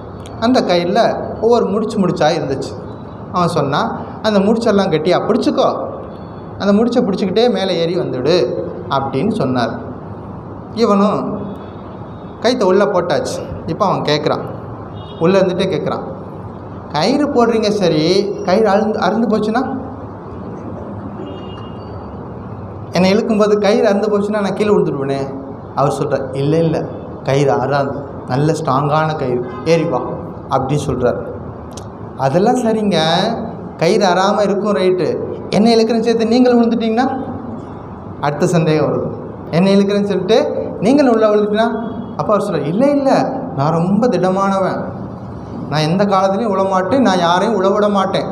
அந்த கயிறில் ஒவ்வொரு முடிச்சாக இருந்துச்சு. அவன் சொன்னான், அந்த முடிச்செல்லாம் கட்டியாக பிடிச்சிக்கோ, அந்த முடிச்சை பிடிச்சிக்கிட்டே மேலே ஏறி வந்துடு அப்படின்னு சொன்னார். இவனும் கைத்தை உள்ளே போட்டாச்சு. இப்போ அவன் கேட்குறான், உள்ளே இருந்துகிட்டே கேட்குறான், கயிறு போடுறீங்க சரி, கயிறு அறுந்து போச்சுன்னா, என்னை இழுக்கும்போது கயிறு அறுந்து போச்சுன்னா நான் கீழே விழுந்துடுவேனே. அவர் சொல்கிறார், இல்லை இல்லை, கயிறு அறாது, நல்ல ஸ்ட்ராங்கான கயிறு, ஏறிப்பா அப்படின்னு சொல்கிறார். அதெல்லாம் சரிங்க, கயிறு அறாமல் இருக்கும், ரைட்டு. என்னை இழுக்கிறேன்னு சேர்த்து நீங்கள் விழுந்துட்டிங்கன்னா அடுத்த சந்தேகம் வருது. என்னை இழுக்கிறேன்னு சொல்லிட்டு நீங்களும் உள்ளே விழுந்துட்டீங்கன்னா, அப்போ அவர் சொல்கிறார், இல்லை இல்லை, நான் ரொம்ப திடமானவன், நான் எந்த காலத்துலையும் உழ மாட்டேன், நான் யாரையும் உழ விட மாட்டேன்,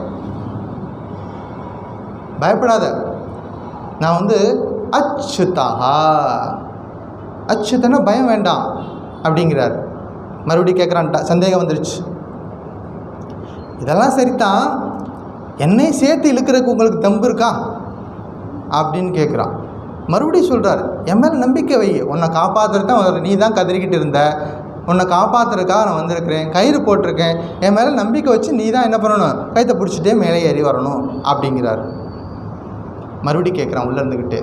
பயப்படாத, நான் அச்சுதா, அச்சுதனா பயம் வேண்டாம் அப்படிங்கிறார். மறுபடியும் கேட்குறான்ட்டா, சந்தேகம் வந்துருச்சு. இதெல்லாம் சரிதான், என்னை சேர்த்து இழுக்கிறதுக்கு உங்களுக்கு தம்பு இருக்கா அப்படின்னு கேட்குறான். மறுபடியும் சொல்கிறார், என் மேலே நம்பிக்கை வை, உன்னை காப்பாற்றுறது தான், நீ தான் கதறிக்கிட்டு இருந்த, உன்னை காப்பாற்றுறதுக்காக நான் வந்திருக்கிறேன், கயிறு போட்டிருக்கேன், என் மேலே நம்பிக்கை வச்சு நீ தான் என்ன பண்ணணும், கைத்தை பிடிச்சிட்டே மேலே ஏறி வரணும் அப்படிங்கிறார். மறுபடியும் கேட்குறான் உள்ளே இருந்துக்கிட்டு,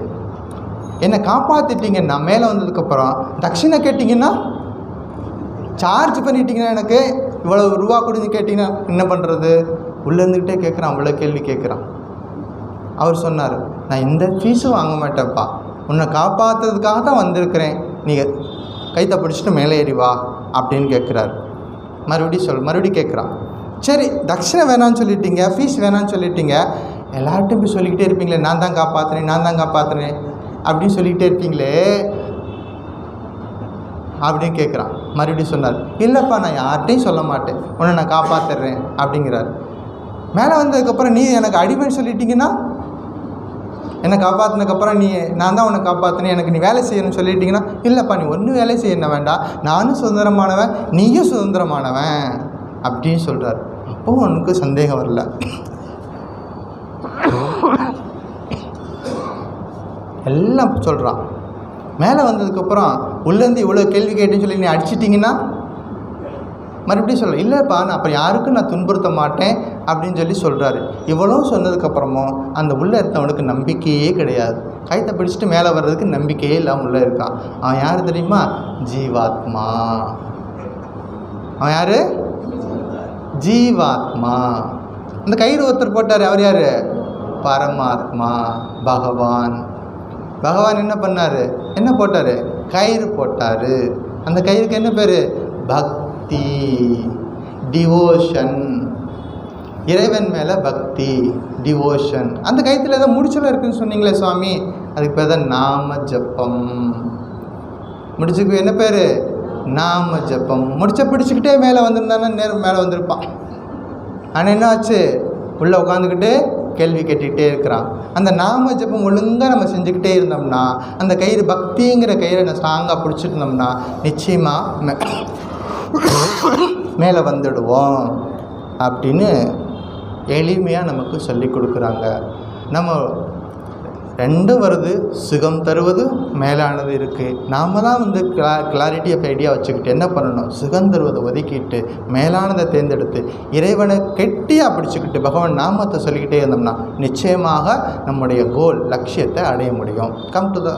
என்னை காப்பாற்றிட்டீங்கன்னா, மேலே வந்ததுக்கப்புறம் தட்சிணை கேட்டிங்கன்னா, சார்ஜ் பண்ணிட்டீங்கன்னா, எனக்கு இவ்வளோ ரூபா கொடுத்து கேட்டிங்கன்னா என்ன பண்ணுறது? உள்ளே இருந்துக்கிட்டே கேட்குறான், அவ்வளோ கேள்வி கேட்குறான். அவர் சொன்னார், நான் எந்த ஃபீஸும் வாங்க மாட்டேன்ப்பா, உன்னை காப்பாற்றுறதுக்காக தான் வந்திருக்கிறேன், நீங்கள் கைத்தை பிடிச்சிட்டு மேலே ஏறி வா அப்படின்னு கேட்குறாரு. மறுபடியும் கேட்குறான், சரி தட்சிணை வேணான்னு சொல்லிட்டீங்க, ஃபீஸ் வேணான்னு சொல்லிட்டீங்க, எல்லார்ட்டும் போய் சொல்லிக்கிட்டே இருப்பீங்களே, நான் தான் காப்பாற்றுறேன் அப்படின்னு சொல்லிக்கிட்டே இருப்பீங்களே அப்படின்னு கேட்குறான். மறுபடியும் சொன்னார், இல்லைப்பா, நான் யார்கிட்டையும் சொல்ல மாட்டேன், உன்னை நான் காப்பாற்றுறேன் அப்படிங்கிறார். மேலே வந்ததுக்கப்புறம் நீ எனக்கு அடிமைன்னு சொல்லிட்டீங்கன்னா, என்னை காப்பாற்றினதுக்கப்புறம் நான் தான் உன்னை காப்பாற்றினேன், எனக்கு நீ வேலை செய்யணும்னு சொல்லிட்டீங்கன்னா, இல்லைப்பா, நீ ஒன்றும் வேலை செய்ய வேண்டாம், நானும் சுதந்திரமானவன், நீயும் சுதந்திரமானவன் அப்படின்னு சொல்கிறார். அப்போவும் உனக்கு சந்தேகம் வரல. எல்லாம் சொல்கிறான். மேலே வந்ததுக்கப்புறம் உள்ளேருந்து இவ்வளோ கேள்வி கேட்டுன்னு சொல்லி நீ அடிச்சிட்டிங்கன்னா, மறுபடியும் சொல்ல, இல்லைப்பா, நான் அப்புறம் யாருக்கும் நான் துன்புறுத்த மாட்டேன் அப்படின்னு சொல்லி சொல்கிறாரு. இவ்வளோ சொன்னதுக்கப்புறமும் அந்த உள்ளே இருந்தவனுக்கு நம்பிக்கையே கிடையாது. கைத்தை பிடிச்சிட்டு மேலே வர்றதுக்கு நம்பிக்கையே இல்லாமல் உள்ளே இருக்கான். அவன் யார் தெரியுமா? ஜீவாத்மா. அவன் யார்? ஜீவாத்மா. அந்த கயிறு ஒருத்தர் போட்டார், அவர் யார்? பரமாத்மா, பகவான். பகவான் என்ன பண்ணார்? என்ன போட்டார்? கயிறு போட்டார். அந்த கயிறுக்கு என்ன பேர்? பக்தி, டிவோஷன். இறைவன் மேலே பக்தி, டிவோஷன். அந்த கயிற்றுல ஏதோ முடிச்சலாம் இருக்குதுன்னு சொன்னீங்களே சுவாமி, அதுக்கு பேர் தான் நாம ஜப்பம். முடிச்சுக்கு என்ன பேர்? நாம ஜப்பம். முடிச்ச பிடிச்சிக்கிட்டே மேலே வந்திருந்தானே நேரம் மேலே வந்திருப்பான். ஆனால் என்ன ஆச்சு? உள்ளே உட்காந்துக்கிட்டு கேள்வி கேட்டுக்கிட்டே இருக்கிறான். அந்த நாம ஜப்பம் ஒழுங்காக நம்ம செஞ்சுக்கிட்டே இருந்தோம்னா, அந்த கயிறு பக்திங்கிற கயிறை நான் ஸ்ட்ராங்காக பிடிச்சிருந்தோம்னா நிச்சயமாக மேலே வந்துடுவோம் அப்படின்னு எளிமையாக நமக்கு சொல்லி கொடுக்குறாங்க. நம்ம ரெண்டும் வருது, சுகம் தருவது மேலானது இருக்குது. நாம் தான் கிளாரிட்டி ஆஃப் ஐடியா வச்சுக்கிட்டு என்ன பண்ணணும்? சுகம் தருவதை ஒதுக்கிட்டு மேலானதை தேர்ந்தெடுத்து இறைவனை கெட்டியாக பிடிச்சிக்கிட்டு பகவான் நாமத்தை சொல்லிக்கிட்டே இருந்தோம்னா நிச்சயமாக நம்முடைய கோல், லட்சியத்தை அடைய முடியும். Come to the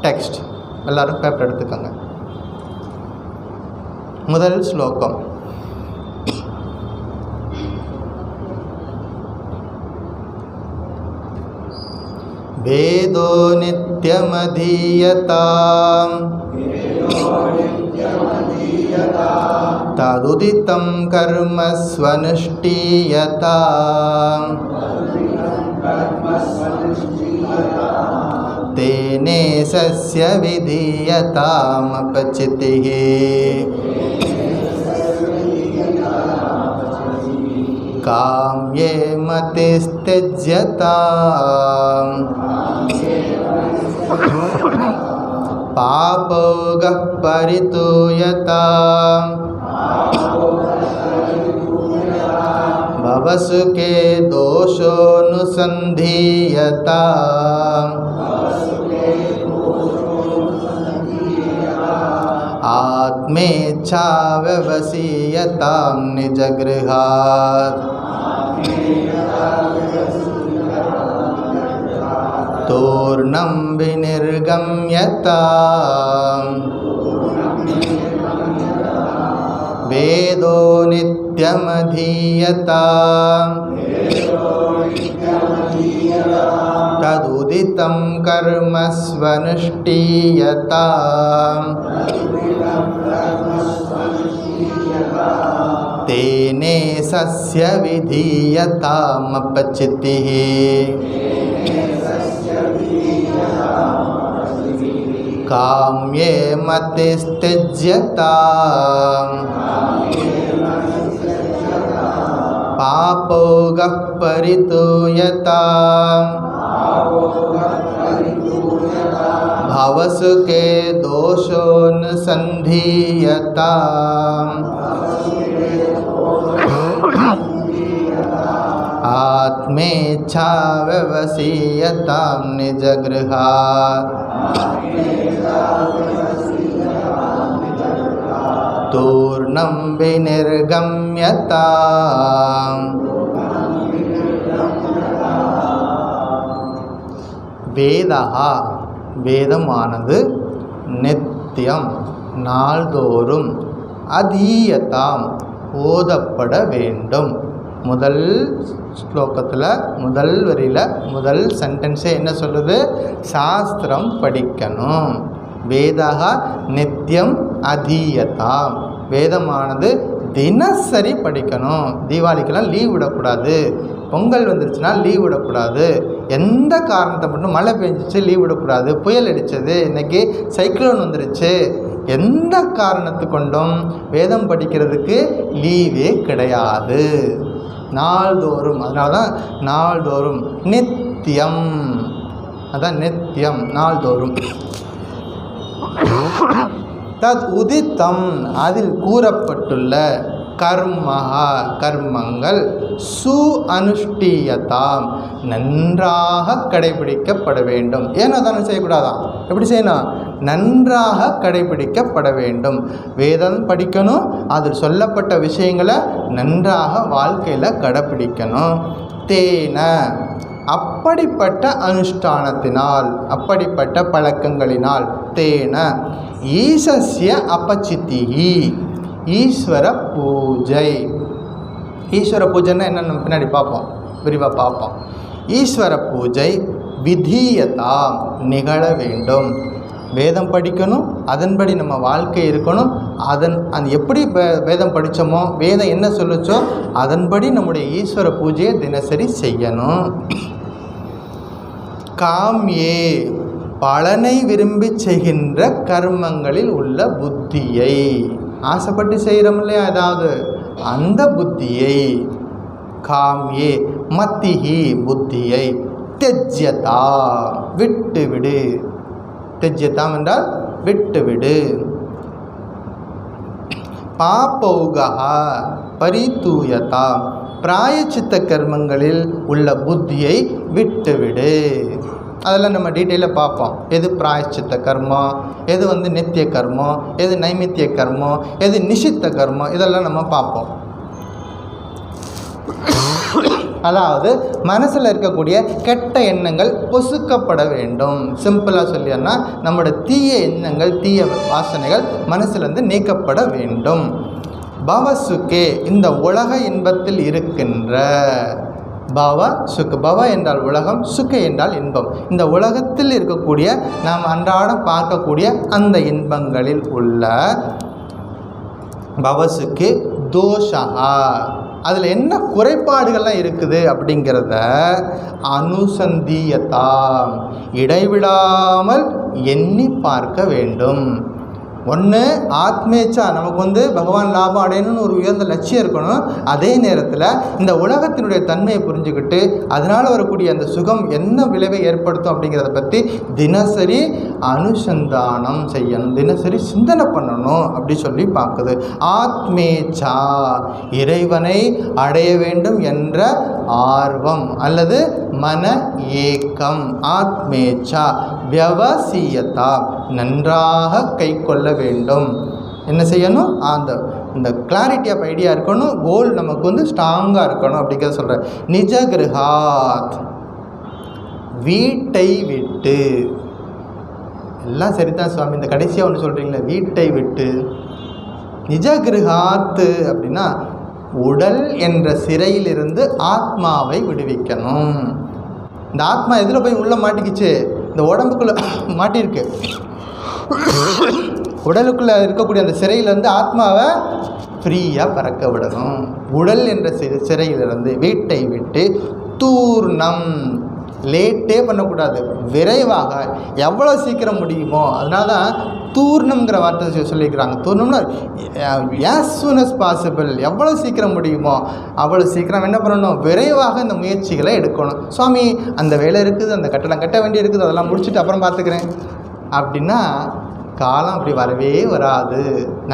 text. எல்லோரும் பேப்பர் எடுத்துக்கோங்க. முதல் ஸ்லோகம். வேதோ நித்யமதீயதாம் ததுதிதம் கர்ம ஸ்வனுஷ்டீயதாம் தேனே சஸ்ய விதீயதாம் அபசிதிஹி காம்யே மதிஸ்த்யஜ்யதாம் பாபோகः பரிதூயதாம் பவசுகே தோஷோனுசந்தீயதாம் ஆத்மேச்சா விவசீயதாம் நிஜகிருஹாத் தூர்ணம் விநிர்கம்யதாம் வேதோ நித்யமதீயதாம் ததுதிதம் கர்ம ஸ்வனுஷ்டீயதாம் தேனே சஸ்ய விதீயதாம் அபச்சித்திஹ காம்யே மதிஸ்திஜ்யதாம் பாபோகः பரிதூயதாம் भवसुखे दोषोऽनुसन्धीयताम् आत्मेच्छा व्यवसीयतां निजगृहात् तूर्णं विनिर्गम्यताम् வேதஹா வேதமானது நித்தியம் நாள்தோறும் அதீயதாம் ஓதப்பட வேண்டும். முதல் ஸ்லோகத்தில் முதல் வரியில் முதல் சென்டென்ஸே என்ன சொல்லுது? சாஸ்திரம் படிக்கணும். வேதஹா நித்தியம் அதீயதாம் வேதமானது தினசரி படிக்கணும். தீபாவளிக்கெல்லாம் லீவ் விடக்கூடாது, பொங்கல் வந்துருச்சுன்னா லீவ் விடக்கூடாது, எந்த காரணத்தை மட்டும் மழை பெஞ்சிச்சு லீவ் விடக்கூடாது, புயல் அடித்தது, இன்றைக்கி சைக்ளோன் வந்துருச்சு, எந்த காரணத்து கொண்டும் வேதம் படிக்கிறதுக்கு லீவே கிடையாது. நாள்தோறும், அதனால தான் நாள்தோறும் நித்தியம், அதான் நித்தியம் நாள்தோறும். தத் உதித்தம் அதில் கூறப்பட்டுள்ள கர்மஹா கர்மங்கள் சு அனுஷ்டீயதாம் நன்றாக கடைபிடிக்கப்பட வேண்டும். ஏன்னா தானே செய்யக்கூடாதான், எப்படி செய்யணும்? நன்றாக கடைபிடிக்கப்பட வேண்டும். வேதம் படிக்கணும், அதில் சொல்லப்பட்ட விஷயங்களை நன்றாக வாழ்க்கையில் கடைபிடிக்கணும். தேன அப்படிப்பட்ட அனுஷ்டானத்தினால், அப்படிப்பட்ட பழக்கங்களினால், தேன ஈசஸ்ய அபச்சித்திஹி ஈஸ்வர பூஜை. ஈஸ்வர பூஜைன்னா என்னென்னு பின்னாடி பார்ப்போம், விரிவாக பார்ப்போம். ஈஸ்வர பூஜை விதீயதா நிகழ வேண்டும். வேதம் படிக்கணும், அதன்படி நம்ம வாழ்க்கை இருக்கணும். அது எப்படி வேதம் படித்தோமோ, வேதம் என்ன சொல்லுச்சோ அதன்படி நம்முடைய ஈஸ்வர பூஜையை தினசரி செய்யணும். காம்யே பலனை விரும்பி செய்கின்ற கர்மங்களில் உள்ள புத்தியை, ஆசைப்பட்டு செய்கிறோம் இல்லையா ஏதாவது, அந்த புத்தியை, காம்யே மத்திஹி புத்தியை, தெஜ்யதா விட்டுவிடு. தெஜ்யதாம் என்றால் விட்டுவிடு. பாபௌகா பரிதூயதா பிராயச்சித்த கர்மங்களில் உள்ள புத்தியை விட்டுவிடு. அதெல்லாம் நம்ம டீட்டெயிலாக பார்ப்போம். எது பிராயச்சித்த கர்மம், எது நித்திய கர்மம், எது நைமித்திய கர்மம், எது நிஷித்த கர்மம், இதெல்லாம் நம்ம பார்ப்போம். அதாவது மனசில் இருக்கக்கூடிய கெட்ட எண்ணங்கள் பொசுக்கப்பட வேண்டும். சிம்பிளாக சொல்லியன்னா நம்மளோட தீய எண்ணங்கள், தீய வாசனைகள் மனசிலிருந்து நீக்கப்பட வேண்டும். பவசுகே இந்த உலக இன்பத்தில் இருக்கின்ற, பவ சுக்கு, பவ என்றால் உலகம், சுக்கு என்றால் இன்பம். இந்த உலகத்தில் இருக்கக்கூடிய நாம் அன்றாடம் பார்க்கக்கூடிய அந்த இன்பங்களில் உள்ள பவசுக்கு தோஷா, அதில் என்ன குறைபாடுகள்லாம் இருக்குது அப்படிங்கிறத அனுசந்தியதா இடைவிடாமல் எண்ணி பார்க்க வேண்டும். ஒன்று ஆத்மேச்சா, நமக்கு பகவான் லாபம் அடையணும்னு ஒரு உயர்ந்த லட்சியம் இருக்கணும். அதே நேரத்தில் இந்த உலகத்தினுடைய தன்மையை புரிஞ்சுக்கிட்டு அதனால் வரக்கூடிய அந்த சுகம் என்ன விளைவை ஏற்படுத்தும் அப்படிங்கிறத பற்றி தினசரி அனுசந்தானம் செய்யணும், தினசரி சிந்தனை பண்ணணும் அப்படி சொல்லி பார்க்குது. ஆத்மேச்சா இறைவனை அடைய வேண்டும் என்ற ஆர்வம் அல்லது மன ஏக்கம். ஆத்மேச்சா வியவசியதா நன்றாக கை கொள்ள வேண்டும். என்ன செய்யணும்? இந்த கிளாரிட்டி ஆஃப் ஐடியா இருக்கணும், கோல் நமக்கு ஸ்ட்ராங்காக இருக்கணும் அப்படிங்கிறத சொல்கிறேன். நிஜ கிரகாத் வீட்டை விட்டு. எல்லாம் சரிதான் சுவாமி, இந்த கடைசியாக ஒன்று சொல்கிறீங்களே வீட்டை விட்டு. நிஜகிருஹாத்து அப்படின்னா உடல் என்ற சிறையிலிருந்து ஆத்மாவை விடுவிக்கணும். இந்த ஆத்மா எதில் போய் உள்ளே மாட்டிக்கிச்சு? இந்த உடம்புக்குள்ளே மாட்டியிருக்கு. உடலுக்குள்ளே இருக்கக்கூடிய அந்த சிறையிலேருந்து ஆத்மாவை ஃப்ரீயாக பறக்க விடணும். உடல் என்ற சிறையிலிருந்து வீட்டை விட்டு தூர்ணம், லேட்டே பண்ணக்கூடாது, விரைவாக எவ்வளோ சீக்கிரம் முடியுமோ. அதனால தான் தூர்ணம்ங்கிற வார்த்தை சொல்லியிருக்கிறாங்க. தூர்ணம்னா as soon as possible, எவ்வளோ சீக்கிரம் முடியுமோ அவ்வளோ சீக்கிரம் என்ன பண்ணணும்? விரைவாக இந்த முயற்சிகளை எடுக்கணும். சுவாமி அந்த வேலை இருக்குது, அந்த கட்டடம் கட்ட வேண்டி இருக்குது, அதெல்லாம் முடிச்சுட்டு அப்புறம் பார்த்துக்கிறேன் அப்படின்னா காலம் அப்படி வரவே வராது.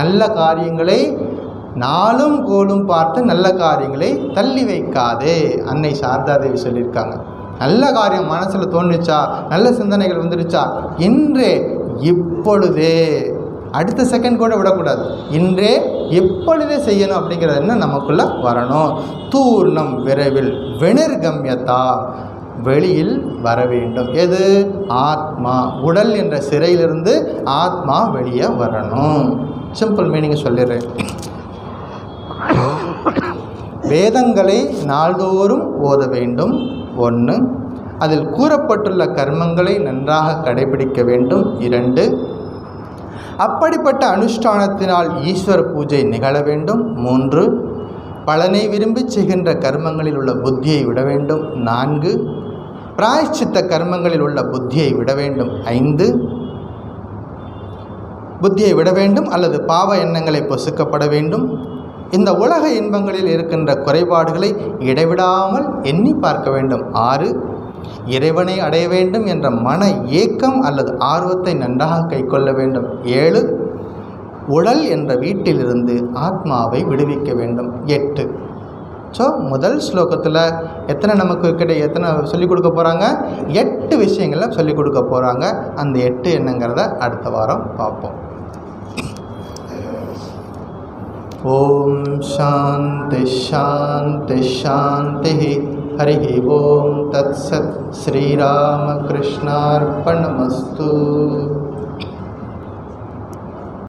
நல்ல காரியங்களை நாளும் கோலும் பார்த்து நல்ல காரியங்களை தள்ளி வைக்காதே. அன்னை சாரதாதேவி சொல்லியிருக்காங்க. நல்ல காரியம் மனசில் தோணுச்சா, நல்ல சிந்தனைகள் வந்துடுச்சா, இன்றே இப்பொழுதே, அடுத்த செகண்ட் கூட விடக்கூடாது, இன்றே எப்பொழுதே செய்யணும் அப்படிங்கிறது என்ன நமக்குள்ளே வரணும். தூர்ணம் விரைவில், வெணிர்கம்யதா வெளியில் வர வேண்டும். எது? ஆத்மா. உடல் என்ற சிறையிலிருந்து ஆத்மா வெளியே வரணும். சிம்பிள் மீனிங் சொல்லிடுறேன். வேதங்களை நாள்தோறும் ஓத வேண்டும். 1. அதில் கூறப்பட்டுள்ள கர்மங்களை நன்றாக கடைபிடிக்க வேண்டும். 2. அப்படிப்பட்ட அனுஷ்டானத்தினால் ஈஸ்வர பூஜை நிகழ வேண்டும். 3. பலனை விரும்பி செய்கின்ற கர்மங்களில் உள்ள புத்தியை விட வேண்டும். 4. பிராயச்சித்த கர்மங்களில் உள்ள புத்தியை விட வேண்டும். 5. புத்தியை விட வேண்டும் அல்லது பாவ எண்ணங்களை பொசுக்கப்பட வேண்டும். இந்த உலக இன்பங்களில் இருக்கின்ற குறைபாடுகளை இடைவிடாமல் எண்ணி பார்க்க வேண்டும். 6. இறைவனை அடைய வேண்டும் என்ற மன ஏக்கம் அல்லது ஆர்வத்தை நன்றாக கைக்கொள்ள வேண்டும். 7. உடல் என்ற வீட்டிலிருந்து ஆத்மாவை விடுவிக்க வேண்டும். 8. ஸோ முதல் ஸ்லோகத்தில் எத்தனை சொல்லிக் கொடுக்க போகிறாங்க? 8 விஷயங்களை சொல்லிக் கொடுக்க போகிறாங்க. அந்த 8 என்னங்கிறத அடுத்த வாரம் பார்ப்போம். ஓம் சாந்தி சாந்தி சாந்தி. ஹரி ஓம் தத் சத். ஸ்ரீராமகிருஷ்ணார்ப்பணமஸ்து.